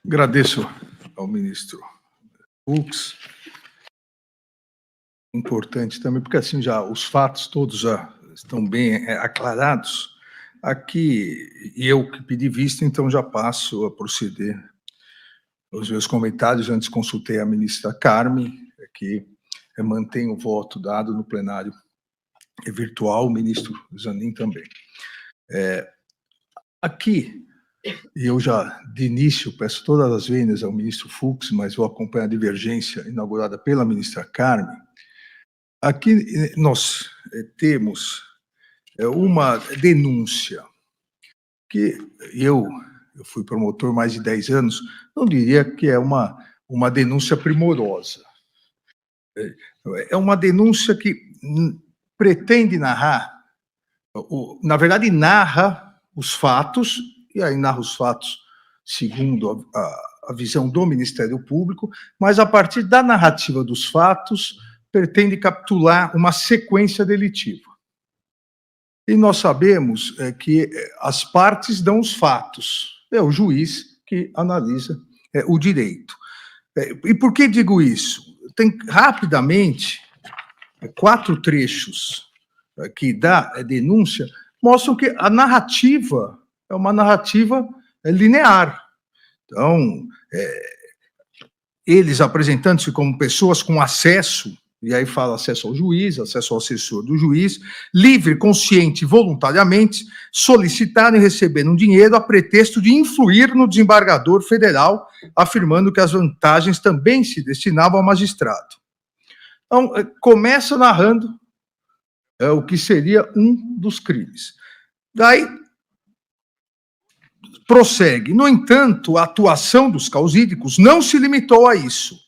Agradeço ao ministro Fux. Importante também, porque assim já os fatos todos já estão bem aclarados. Aqui, e eu que pedi vista, então já passo a proceder aos meus comentários. Antes consultei a ministra Carmen, que mantém o voto dado no plenário virtual, o ministro Zanin também. Aqui, e eu já, de início, peço todas as vênias ao ministro Fux, mas vou acompanhar a divergência inaugurada pela ministra Carmen. Aqui nós temos uma denúncia que eu fui promotor mais de 10 anos, não diria que é uma denúncia primorosa. É uma denúncia que pretende narrar, na verdade, narra os fatos, e aí narra os fatos segundo a visão do Ministério Público, mas a partir da narrativa dos fatos, pretende capturar uma sequência delitiva. E nós sabemos que as partes dão os fatos, é o juiz que analisa o direito. E por que digo isso? Tem, rapidamente, 4 trechos que da denúncia mostram que a narrativa é uma narrativa linear. Então, eles apresentando-se como pessoas com acesso, e aí fala acesso ao juiz, acesso ao assessor do juiz, livre, consciente e voluntariamente, solicitaram e receberam dinheiro a pretexto de influir no desembargador federal, afirmando que as vantagens também se destinavam ao magistrado. Então, começa narrando o que seria um dos crimes. Daí, prossegue. No entanto, a atuação dos causídicos não se limitou a isso,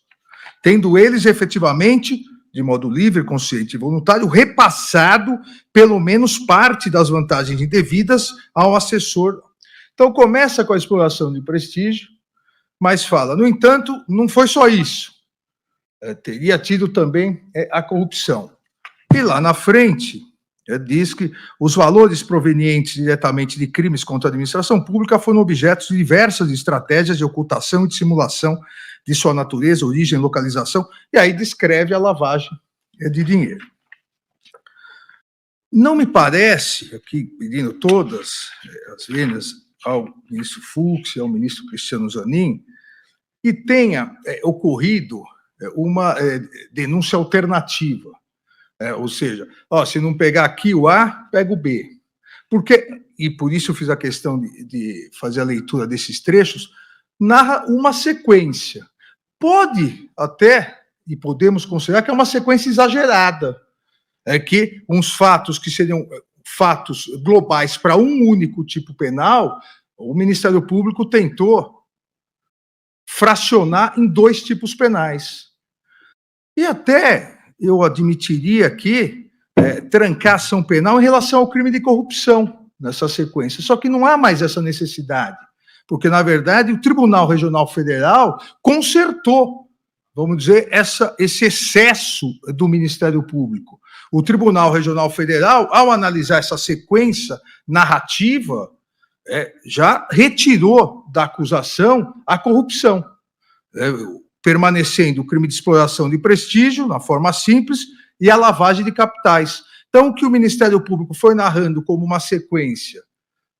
tendo eles efetivamente, de modo livre, consciente e voluntário, repassado pelo menos parte das vantagens indevidas ao assessor. Então, começa com a exploração de prestígio, mas fala, no entanto, não foi só isso. Teria tido também a corrupção. E lá na frente, diz que os valores provenientes diretamente de crimes contra a administração pública foram objetos de diversas estratégias de ocultação e dissimulação de sua natureza, origem, localização, e aí descreve a lavagem de dinheiro. Não me parece, aqui pedindo todas as vênias ao ministro Fux e ao ministro Cristiano Zanin, que tenha ocorrido uma denúncia alternativa. Ou seja, se não pegar aqui o A, pega o B. E por isso eu fiz a questão de fazer a leitura desses trechos, narra uma sequência. pode até, e podemos considerar que é uma sequência exagerada, é que uns fatos que seriam fatos globais para um único tipo penal, o Ministério Público tentou fracionar em 2 tipos penais. E até eu admitiria aqui trancar ação penal em relação ao crime de corrupção nessa sequência. Só que não há mais essa necessidade, porque, na verdade, o Tribunal Regional Federal consertou, vamos dizer, esse excesso do Ministério Público. O Tribunal Regional Federal, ao analisar essa sequência narrativa, já retirou da acusação a corrupção, permanecendo o crime de exploração de prestígio, na forma simples, e a lavagem de capitais. Então, o que o Ministério Público foi narrando como uma sequência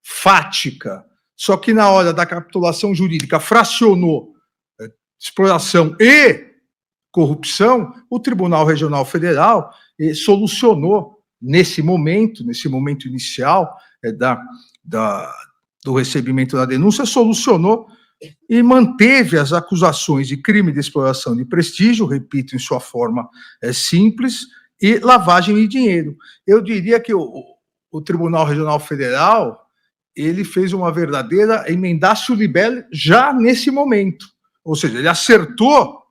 fática, só que na hora da capitulação jurídica fracionou exploração e corrupção, o Tribunal Regional Federal solucionou nesse momento inicial do recebimento da denúncia, solucionou e manteve as acusações de crime de exploração de prestígio, repito, em sua forma simples, e lavagem de dinheiro. Eu diria que o Tribunal Regional Federal ele fez uma verdadeira emendatio libelli já nesse momento. Ou seja, ele acertou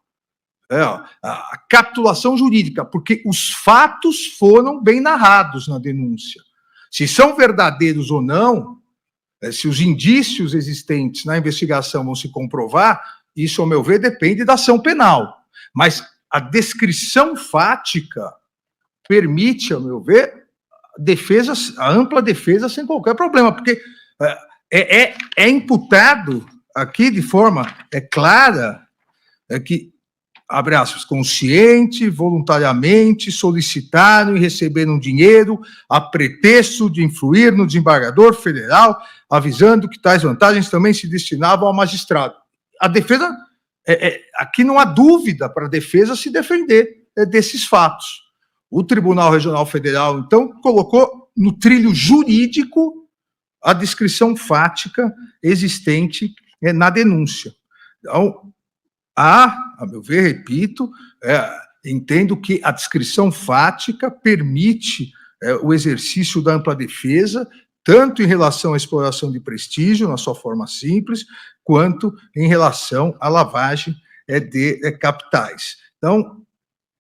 a capitulação jurídica, porque os fatos foram bem narrados na denúncia. Se são verdadeiros ou não, se os indícios existentes na investigação vão se comprovar, isso, ao meu ver, depende da ação penal. Mas a descrição fática permite, ao meu ver, a ampla defesa sem qualquer problema, porque é imputado aqui de forma clara que, abre aspas, consciente, voluntariamente solicitaram e receberam dinheiro a pretexto de influir no desembargador federal, avisando que tais vantagens também se destinavam ao magistrado. A defesa, aqui não há dúvida para a defesa se defender desses fatos. O Tribunal Regional Federal, então, colocou no trilho jurídico a descrição fática existente na denúncia. Então, a meu ver, repito, entendo que a descrição fática permite o exercício da ampla defesa, tanto em relação à exploração de prestígio, na sua forma simples, quanto em relação à lavagem de capitais. Então,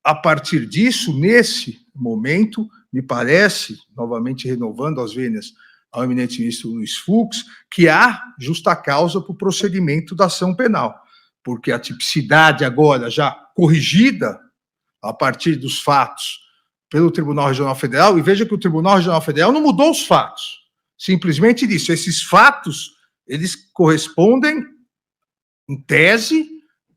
a partir disso, nesse momento, me parece, novamente renovando as vênias ao eminente ministro Luiz Fux, que há justa causa para o procedimento da ação penal, porque a tipicidade agora já corrigida a partir dos fatos pelo Tribunal Regional Federal, e veja que o Tribunal Regional Federal não mudou os fatos, simplesmente disse, esses fatos, eles correspondem, em tese,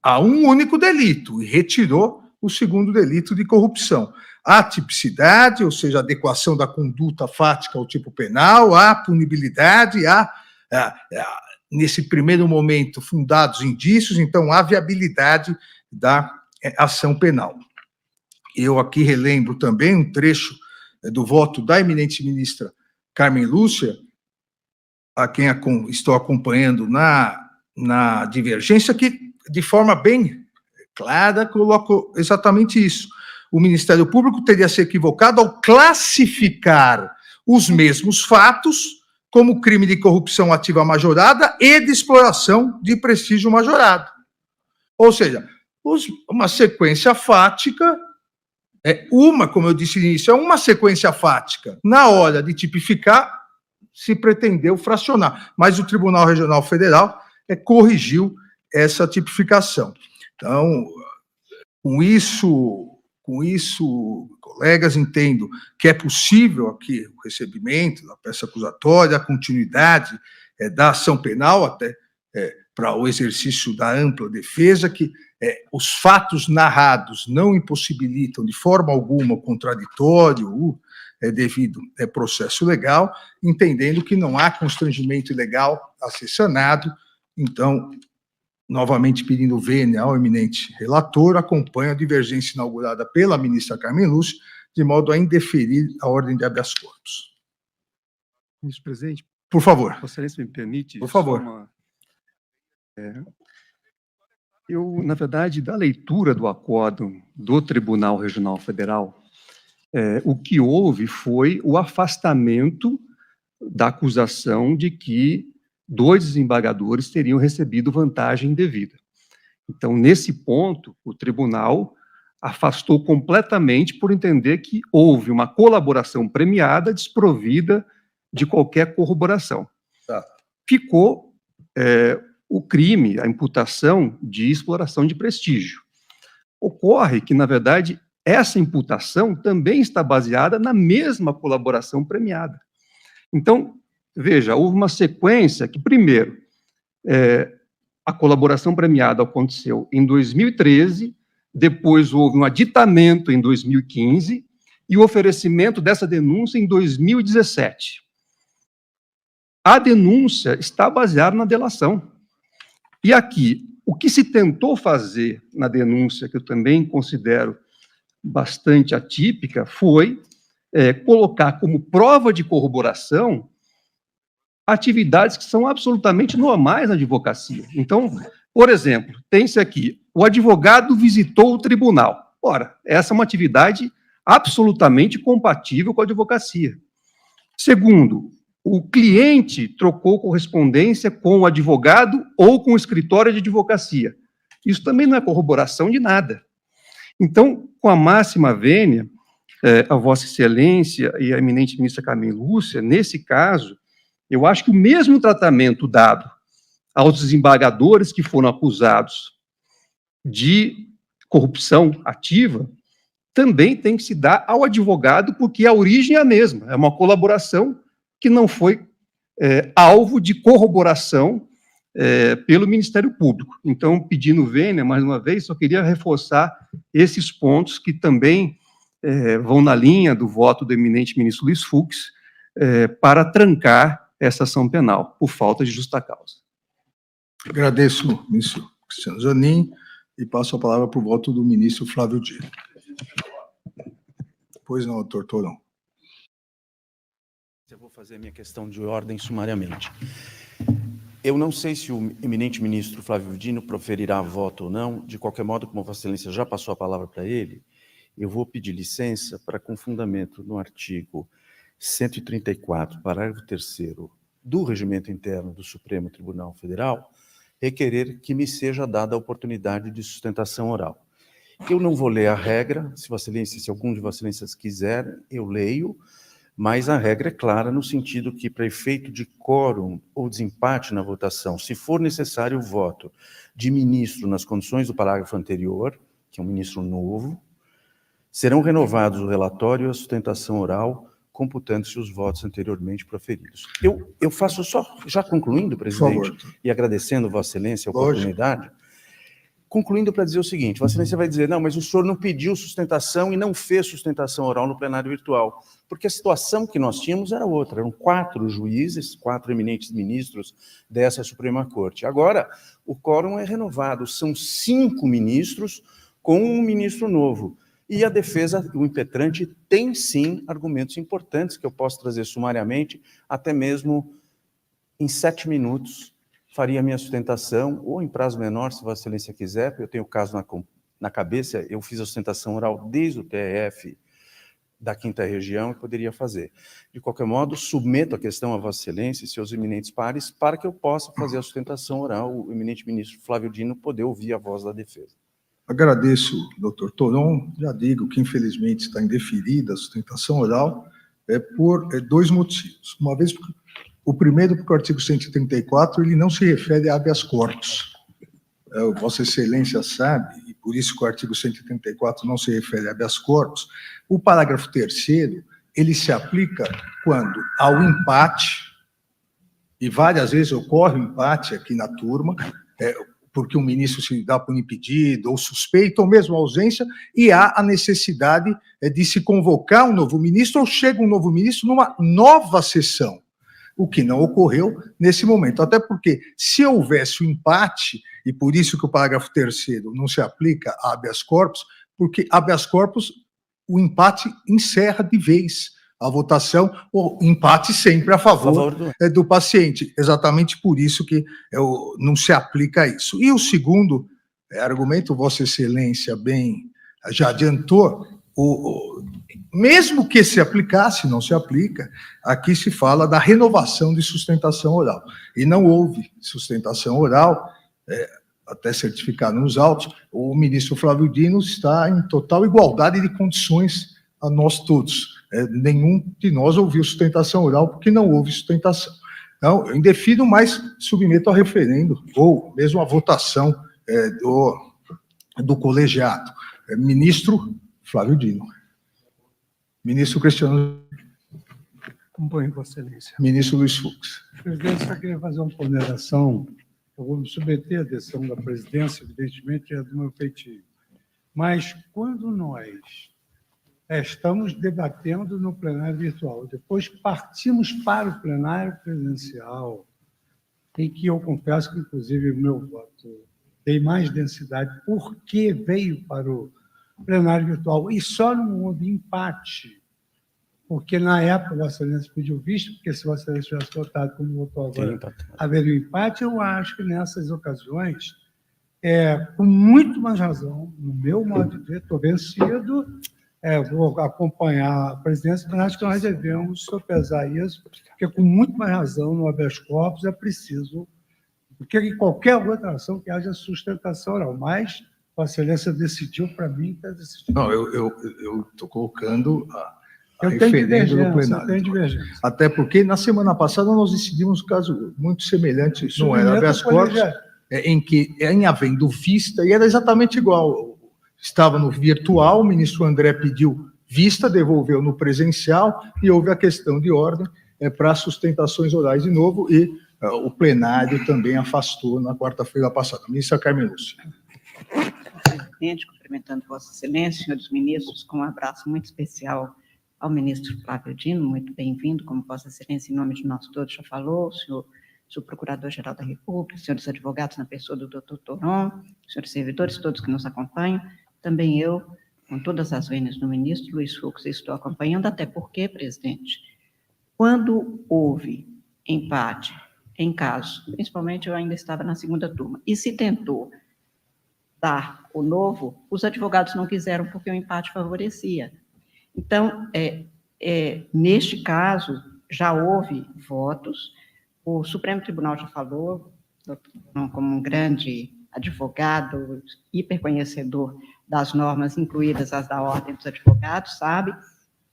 a um único delito, e retirou o segundo delito de corrupção. A tipicidade, ou seja, a adequação da conduta fática ao tipo penal, a punibilidade, nesse primeiro momento, fundados indícios, então há viabilidade da ação penal. Eu aqui relembro também um trecho do voto da eminente ministra Carmen Lúcia, a quem estou acompanhando na divergência, que, de forma bem clara, colocou exatamente isso. O Ministério Público teria se equivocado ao classificar os mesmos fatos como crime de corrupção ativa majorada e de exploração de prestígio majorado. Ou seja, uma sequência fática, como eu disse no início, é uma sequência fática. Na hora de tipificar, se pretendeu fracionar, mas o Tribunal Regional Federal corrigiu essa tipificação. Então, com isso, colegas, entendo que é possível aqui o recebimento da peça acusatória, a continuidade da ação penal, até para o exercício da ampla defesa, que os fatos narrados não impossibilitam de forma alguma o contraditório devido processo legal, entendendo que não há constrangimento ilegal a ser sanado. Então, novamente pedindo vênia ao eminente relator, acompanho a divergência inaugurada pela ministra Carmen Lúcia, de modo a indeferir a ordem de habeas corpus. Ministro presidente, por favor. Vossa Excelência me permite? Por favor. Eu, na verdade, da leitura do acórdão do Tribunal Regional Federal, o que houve foi o afastamento da acusação de que 2 desembargadores teriam recebido vantagem indevida. Então, nesse ponto, o tribunal afastou completamente por entender que houve uma colaboração premiada desprovida de qualquer corroboração. Tá. Ficou o crime, a imputação de exploração de prestígio. Ocorre que, na verdade, essa imputação também está baseada na mesma colaboração premiada. Então, veja, houve uma sequência que, primeiro, a colaboração premiada aconteceu em 2013, depois houve um aditamento em 2015 e o oferecimento dessa denúncia em 2017. A denúncia está baseada na delação. E aqui, o que se tentou fazer na denúncia, que eu também considero bastante atípica, foi colocar como prova de corroboração atividades que são absolutamente normais na advocacia. Então, por exemplo, tem-se aqui, o advogado visitou o tribunal. Ora, essa é uma atividade absolutamente compatível com a advocacia. Segundo, o cliente trocou correspondência com o advogado ou com o escritório de advocacia. Isso também não é corroboração de nada. Então, com a máxima vênia, a Vossa Excelência e a eminente ministra Carmen Lúcia, nesse caso, eu acho que o mesmo tratamento dado aos desembargadores que foram acusados de corrupção ativa também tem que se dar ao advogado, porque a origem é a mesma, é uma colaboração que não foi alvo de corroboração pelo Ministério Público. Então, pedindo vênia, mais uma vez, só queria reforçar esses pontos que também vão na linha do voto do eminente ministro Luiz Fux para trancar essa ação penal, por falta de justa causa. Agradeço, ministro Cristiano Zanin, e passo a palavra para o voto do ministro Flávio Dino. Pois não, doutor Torão. Eu vou fazer a minha questão de ordem sumariamente. Eu não sei se o eminente ministro Flávio Dino proferirá voto ou não. De qualquer modo, como Vossa Excelência já passou a palavra para ele, eu vou pedir licença para, com fundamento no artigo 134, parágrafo 3º do Regimento Interno do Supremo Tribunal Federal, requerer que me seja dada a oportunidade de sustentação oral. Eu não vou ler a regra, se Vossa Excelência, se algum de Vossa Excelências quiser, eu leio, mas a regra é clara no sentido que, para efeito de quórum ou desempate na votação, se for necessário o voto de ministro nas condições do parágrafo anterior, que é um ministro novo, serão renovados o relatório e a sustentação oral, computando-se os votos anteriormente proferidos. Eu faço só, já concluindo, presidente, e agradecendo Vossa Excelência a oportunidade, concluindo para dizer o seguinte: Vossa Excelência vai dizer, não, mas o senhor não pediu sustentação e não fez sustentação oral no plenário virtual, porque a situação que nós tínhamos era outra, eram 4 juízes, 4 eminentes ministros dessa Suprema Corte. Agora, o quórum é renovado, são 5 ministros com um ministro novo. E a defesa, o impetrante, tem sim argumentos importantes que eu posso trazer sumariamente, até mesmo em 7 minutos faria a minha sustentação, ou em prazo menor, se Vossa Excelência quiser, eu tenho o caso na cabeça, eu fiz a sustentação oral desde o TRF da 5ª Região e poderia fazer. De qualquer modo, submeto a questão a Vossa Excelência e seus eminentes pares para que eu possa fazer a sustentação oral, o eminente ministro Flávio Dino poder ouvir a voz da defesa. Agradeço, doutor Toron. Já digo que, infelizmente, está indeferida a sustentação oral por 2 motivos. Uma vez, o primeiro, porque o artigo 134 ele não se refere a habeas corpus. Vossa Excelência sabe, e por isso que o artigo 134 não se refere a habeas corpus. O parágrafo 3º, ele se aplica quando há o empate, e várias vezes ocorre o empate aqui na turma, porque um ministro se dá por impedido, ou suspeito, ou mesmo ausência, e há a necessidade de se convocar um novo ministro, ou chega um novo ministro numa nova sessão, o que não ocorreu nesse momento. Até porque, se houvesse o empate, e por isso que o parágrafo 3º não se aplica a habeas corpus, porque habeas corpus, o empate encerra de vez a votação, o empate sempre a favor do paciente. Exatamente por isso que não se aplica isso. E o segundo argumento Vossa Excelência bem já adiantou, mesmo que se aplicasse, não se aplica, aqui se fala da renovação de sustentação oral. E não houve sustentação oral, até certificado nos autos, o ministro Flávio Dino está em total igualdade de condições a nós todos. Nenhum de nós ouviu sustentação oral porque não houve sustentação. Então, eu indefino, mas submeto a referendo, ou mesmo a votação do colegiado. Ministro Flávio Dino. Ministro Cristiano. Acompanho, Vossa Excelência. Ministro Luiz Fux. Presidente, só queria fazer uma ponderação. Eu vou me submeter à decisão da presidência, evidentemente, é do meu feitio. Mas quando nós estamos debatendo no plenário virtual, depois partimos para o plenário presencial, em que eu confesso que, inclusive, o meu voto tem mais densidade, porque veio para o plenário virtual, e só não houve empate, porque na época Vossa Excelência pediu visto, porque se Vossa Excelência tivesse votado como votou agora, haveria um empate. Eu acho que nessas ocasiões, com muito mais razão, no meu modo de ver, estou vencido, vou acompanhar a presidência, mas acho que nós devemos sopesar isso, porque com muito mais razão, no habeas corpus, é preciso, porque em qualquer outra ação que haja sustentação oral, mas Vossa Excelência decidiu, para mim, está decidindo. Não, eu estou colocando a referendo no plenário. Até porque, na semana passada, nós decidimos um caso muito semelhante, não era habeas corpus, em que, em havendo vista, e era exatamente igual, estava no virtual, o ministro André pediu vista, devolveu no presencial, e houve a questão de ordem para sustentações orais de novo, e o também afastou na quarta-feira passada. Ministra Carmen Lúcia. Presidente, cumprimentando Vossa Excelência, senhores ministros, com um abraço muito especial ao ministro Flávio Dino, muito bem-vindo, como Vossa Excelência, em nome de nós todos, já falou, senhor Procurador-Geral da República, senhores advogados na pessoa do doutor Toron, senhores servidores, todos que nos acompanham, também eu, com todas as vênias do ministro Luiz Fux, estou acompanhando, até porque, presidente, quando houve empate em casos, principalmente eu ainda estava na segunda turma, e se tentou dar o novo, os advogados não quiseram porque o empate favorecia. Então, neste caso, já houve votos, o Supremo Tribunal já falou, como um grande advogado, hiperconhecedor das normas, incluídas as da Ordem dos Advogados, sabe,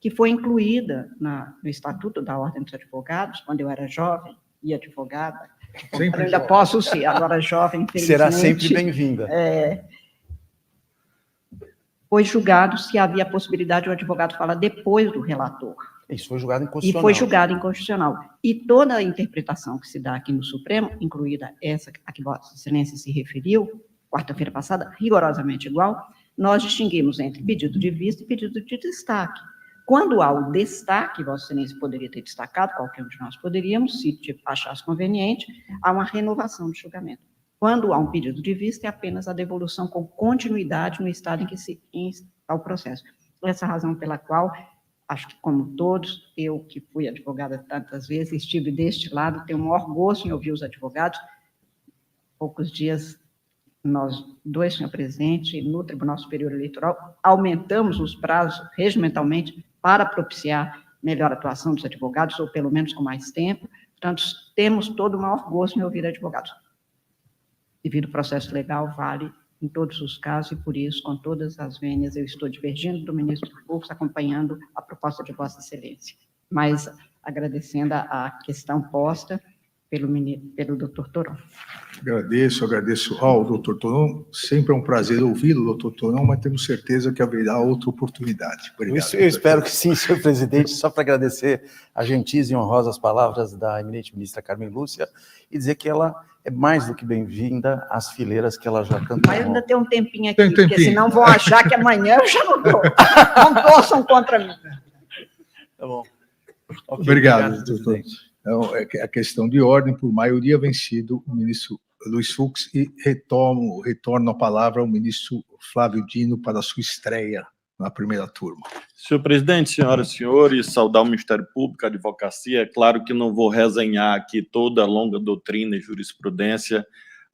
que foi incluída no Estatuto da Ordem dos Advogados, quando eu era jovem e advogada. Sempre ainda jovem. Posso ser, agora jovem, infelizmente. Será sempre bem-vinda. Foi julgado se havia a possibilidade, o advogado fala depois do relator. Isso foi julgado inconstitucional. E foi julgado inconstitucional. E toda a interpretação que se dá aqui no Supremo, incluída essa a que Vossa Excelência se referiu, quarta-feira passada, rigorosamente igual, nós distinguimos entre pedido de vista e pedido de destaque. Quando há o destaque, Vossa Excelência poderia ter destacado, qualquer um de nós poderíamos, se achasse conveniente, há uma renovação do julgamento. Quando há um pedido de vista, é apenas a devolução com continuidade no estado em que se está o processo. Essa é a razão pela qual, acho que como todos, eu que fui advogada tantas vezes, estive deste lado, tenho um maior gosto em ouvir os advogados. Poucos dias, nós dois, senhor presidente, no Tribunal Superior Eleitoral, aumentamos os prazos regimentalmente para propiciar melhor atuação dos advogados, ou pelo menos com mais tempo. Portanto, temos todo o maior gosto em ouvir advogados. Devido ao processo legal, vale em todos os casos, e por isso, com todas as vênias, eu estou divergindo do ministro Fux, acompanhando a proposta de Vossa Excelência, mas agradecendo a questão posta pelo doutor Toron. Agradeço ao doutor Toron, sempre é um prazer ouvi-lo, doutor Toron, mas temos certeza que haverá outra oportunidade. Obrigado. Eu espero que sim, senhor presidente, só para agradecer as gentis e honrosas palavras da eminente ministra Carmen Lúcia e dizer que ela é mais do que bem-vinda às fileiras que ela já cantou. Mas ainda tem um tempinho aqui, porque senão vão achar que amanhã eu já não estou. Não torçam contra mim. Tá bom. Okay, obrigado, doutor. Então, a questão de ordem, por maioria vencido, o ministro Luiz Fux, e retorno a palavra ao ministro Flávio Dino para a sua estreia na primeira turma. Senhor presidente, senhoras e senhores, saudar o Ministério Público, a advocacia. É claro que não vou resenhar aqui toda a longa doutrina e jurisprudência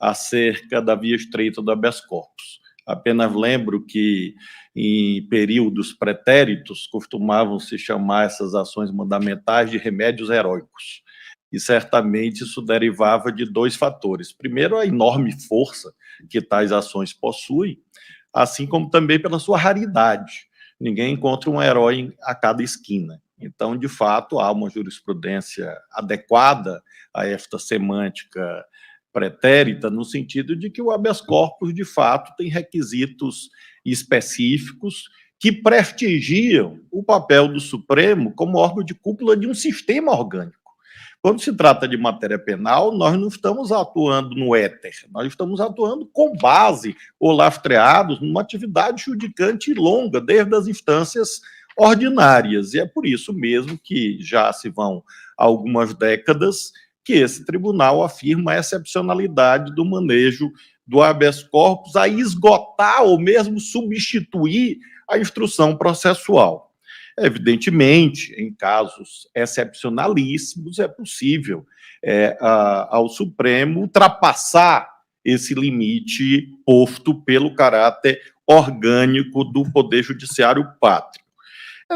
acerca da via estreita do habeas corpus. Apenas lembro que, em períodos pretéritos, costumavam se chamar essas ações mandamentais de remédios heróicos. E certamente isso derivava de dois fatores. Primeiro, a enorme força que tais ações possuem, assim como também pela sua raridade. Ninguém encontra um herói a cada esquina. Então, de fato, há uma jurisprudência adequada a esta semântica pretérita, no sentido de que o habeas corpus, de fato, tem requisitos específicos que prestigiam o papel do Supremo como órgão de cúpula de um sistema orgânico. Quando se trata de matéria penal, nós não estamos atuando no éter, nós estamos atuando com base ou lastreados numa atividade judicante longa, desde as instâncias ordinárias. E é por isso mesmo que já se vão algumas décadas que esse tribunal afirma a excepcionalidade do manejo do habeas corpus a esgotar ou mesmo substituir a instrução processual. Evidentemente, em casos excepcionalíssimos, é possível ao Supremo ultrapassar esse limite posto pelo caráter orgânico do Poder Judiciário pátrio.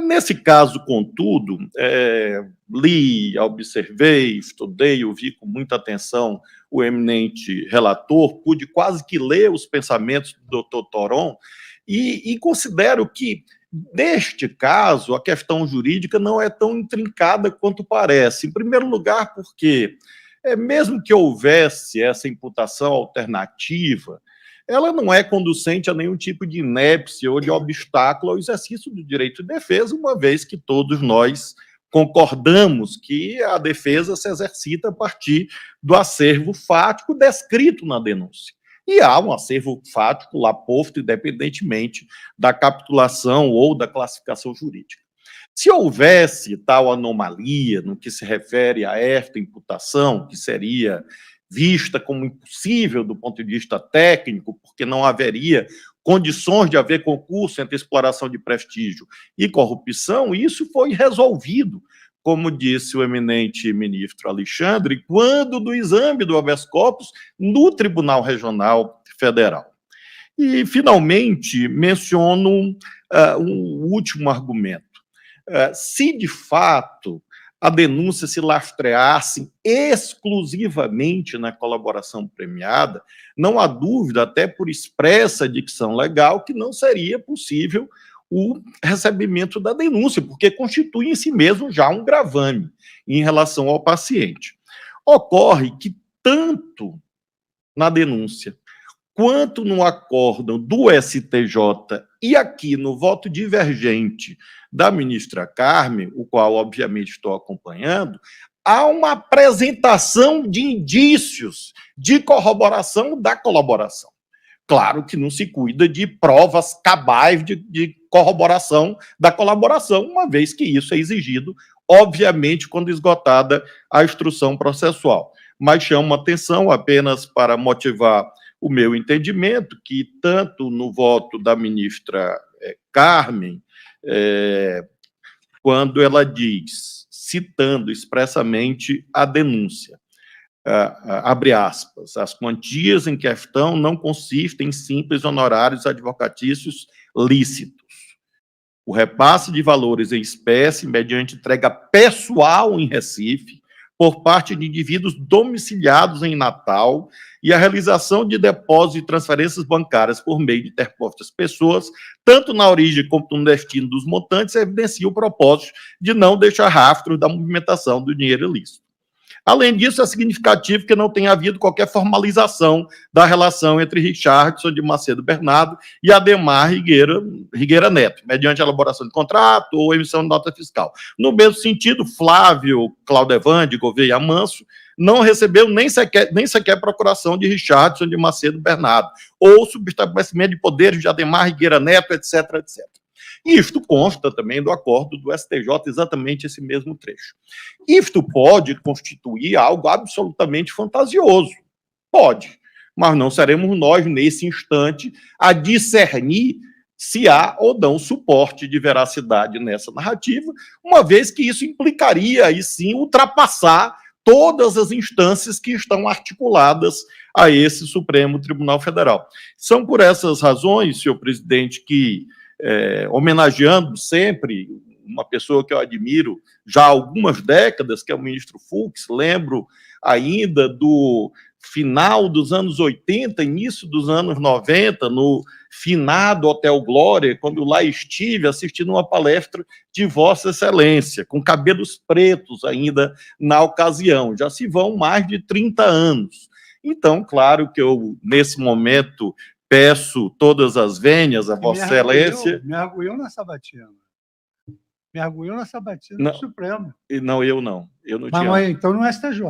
Nesse caso, contudo, li, observei, estudei, ouvi com muita atenção o eminente relator, pude quase que ler os pensamentos do Dr. Toron e considero que, neste caso, a questão jurídica não é tão intrincada quanto parece. Em primeiro lugar, porque, mesmo que houvesse essa imputação alternativa, ela não é conducente a nenhum tipo de inépcia ou de obstáculo ao exercício do direito de defesa, uma vez que todos nós concordamos que a defesa se exercita a partir do acervo fático descrito na denúncia. E há um acervo fático lá posto, independentemente da capitulação ou da classificação jurídica. Se houvesse tal anomalia no que se refere a esta imputação, que seria vista como impossível do ponto de vista técnico, porque não haveria condições de haver concurso entre exploração de prestígio e corrupção, isso foi resolvido, como disse o eminente ministro Alexandre, quando do exame do habeas corpus no Tribunal Regional Federal. E, finalmente, menciono um último argumento. Se, de fato, a denúncia se lastreasse exclusivamente na colaboração premiada, não há dúvida, até por expressa dicção legal, que não seria possível o recebimento da denúncia, porque constitui em si mesmo já um gravame em relação ao paciente. Ocorre que tanto na denúncia quanto no acórdão do STJ e aqui no voto divergente da ministra Carmen, o qual, obviamente, estou acompanhando, há uma apresentação de indícios de corroboração da colaboração. Claro que não se cuida de provas cabais de corroboração da colaboração, uma vez que isso é exigido, obviamente, quando esgotada a instrução processual. Mas chamo atenção apenas para motivar o meu entendimento, que tanto no voto da ministra Carmen, quando ela diz, citando expressamente a denúncia, abre aspas, as quantias em questão não consistem em simples honorários advocatícios lícitos. O repasse de valores em espécie, mediante entrega pessoal em Recife, por parte de indivíduos domiciliados em Natal, e a realização de depósitos e transferências bancárias por meio de interpostas pessoas, tanto na origem como no destino dos montantes, evidencia o propósito de não deixar rastro da movimentação do dinheiro ilícito. Além disso, é significativo que não tenha havido qualquer formalização da relação entre Richardson de Macedo Bernardo e Ademar Rigueira Neto, mediante elaboração de contrato ou emissão de nota fiscal. No mesmo sentido, Flávio Claudevan de Gouveia Manso não recebeu nem sequer procuração de Richardson de Macedo Bernardo, ou subestabelecimento de poderes de Ademar Rigueira Neto, etc., etc. E isto consta também do acordo do STJ, exatamente esse mesmo trecho. Isto pode constituir algo absolutamente fantasioso. Pode, mas não seremos nós, nesse instante, a discernir se há ou não suporte de veracidade nessa narrativa, uma vez que isso implicaria, aí sim, ultrapassar todas as instâncias que estão articuladas a esse Supremo Tribunal Federal. São por essas razões, senhor presidente, que, homenageando sempre uma pessoa que eu admiro já há algumas décadas, que é o ministro Fux, lembro ainda do final dos anos 80, início dos anos 90, no finado Hotel Glória, quando lá estive assistindo uma palestra de Vossa Excelência, com cabelos pretos ainda na ocasião. Já se vão mais de 30 anos. Então, claro que eu, nesse momento, peço todas as vênias a Vossa Excelência. Me arguiu na sabatina. Não, do Supremo. Não, eu não. Eu não Mas tinha. então no STJ.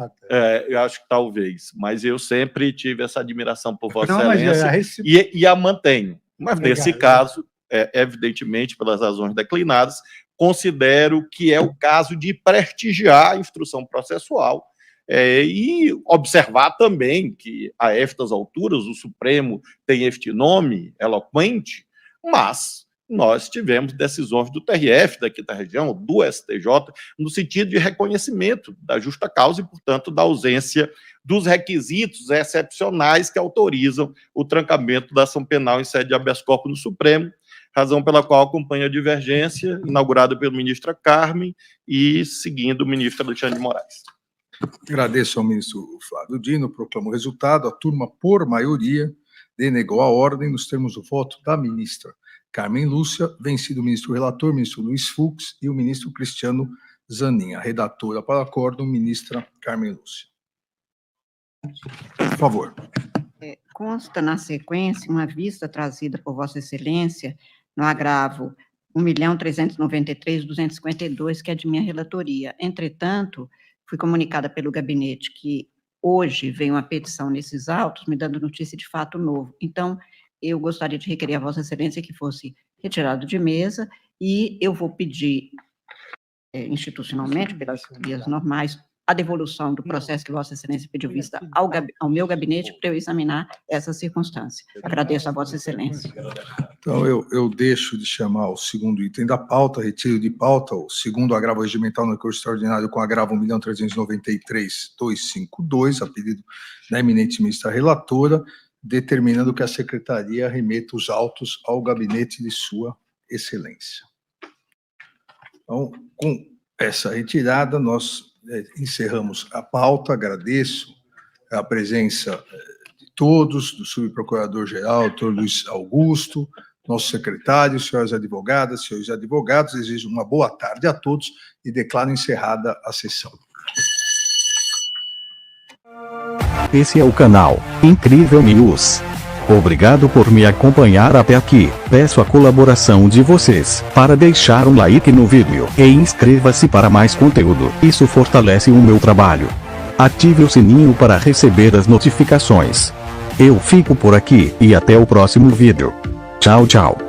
Eu acho que talvez. Mas eu sempre tive essa admiração por Vossa Não, Excelência e a mantenho. Mas nesse caso, evidentemente, pelas razões declinadas, considero que é o caso de prestigiar a instrução processual e observar também que, a estas alturas, o Supremo tem este nome eloquente, mas nós tivemos decisões do TRF daqui da região, do STJ, no sentido de reconhecimento da justa causa e, portanto, da ausência dos requisitos excepcionais que autorizam o trancamento da ação penal em sede de habeas corpus no Supremo, razão pela qual acompanho a divergência inaugurada pelo ministro Carmen e seguindo o ministro Alexandre de Moraes. Agradeço ao ministro Flávio Dino, proclamo o resultado. A turma, por maioria, denegou a ordem nos termos do voto da ministra Carmen Lúcia, vencido o ministro relator, ministro Luiz Fux, e o ministro Cristiano Zanin. A redatora para o acórdão, ministra Carmen Lúcia. Por favor. Consta na sequência uma vista trazida por Vossa Excelência no agravo 1.393.252, que é de minha relatoria. Entretanto, fui comunicada pelo gabinete que hoje veio uma petição nesses autos, me dando notícia de fato novo. Então, eu gostaria de requerer a Vossa Excelência que fosse retirado de mesa e eu vou pedir institucionalmente, pelas vias normais, a devolução do processo que Vossa Excelência pediu vista ao meu gabinete para eu examinar essa circunstância. Agradeço a Vossa Excelência. Então, eu deixo de chamar o segundo item da pauta, retiro de pauta o segundo agravo regimental no recurso extraordinário com agravo 1.393.252, a pedido da eminente ministra relatora, determinando que a secretaria remeta os autos ao gabinete de Sua Excelência. Então, com essa retirada, nós encerramos a pauta. Agradeço a presença de todos, do subprocurador-geral, doutor Luiz Augusto, nosso secretário, senhoras advogadas, senhores advogados. Desejo uma boa tarde a todos e declaro encerrada a sessão. Esse é o canal Incrível News. Obrigado por me acompanhar até aqui. Peço a colaboração de vocês para deixar um like no vídeo e inscreva-se para mais conteúdo. Isso fortalece o meu trabalho. Ative o sininho para receber as notificações. Eu fico por aqui e até o próximo vídeo. Tchau, tchau.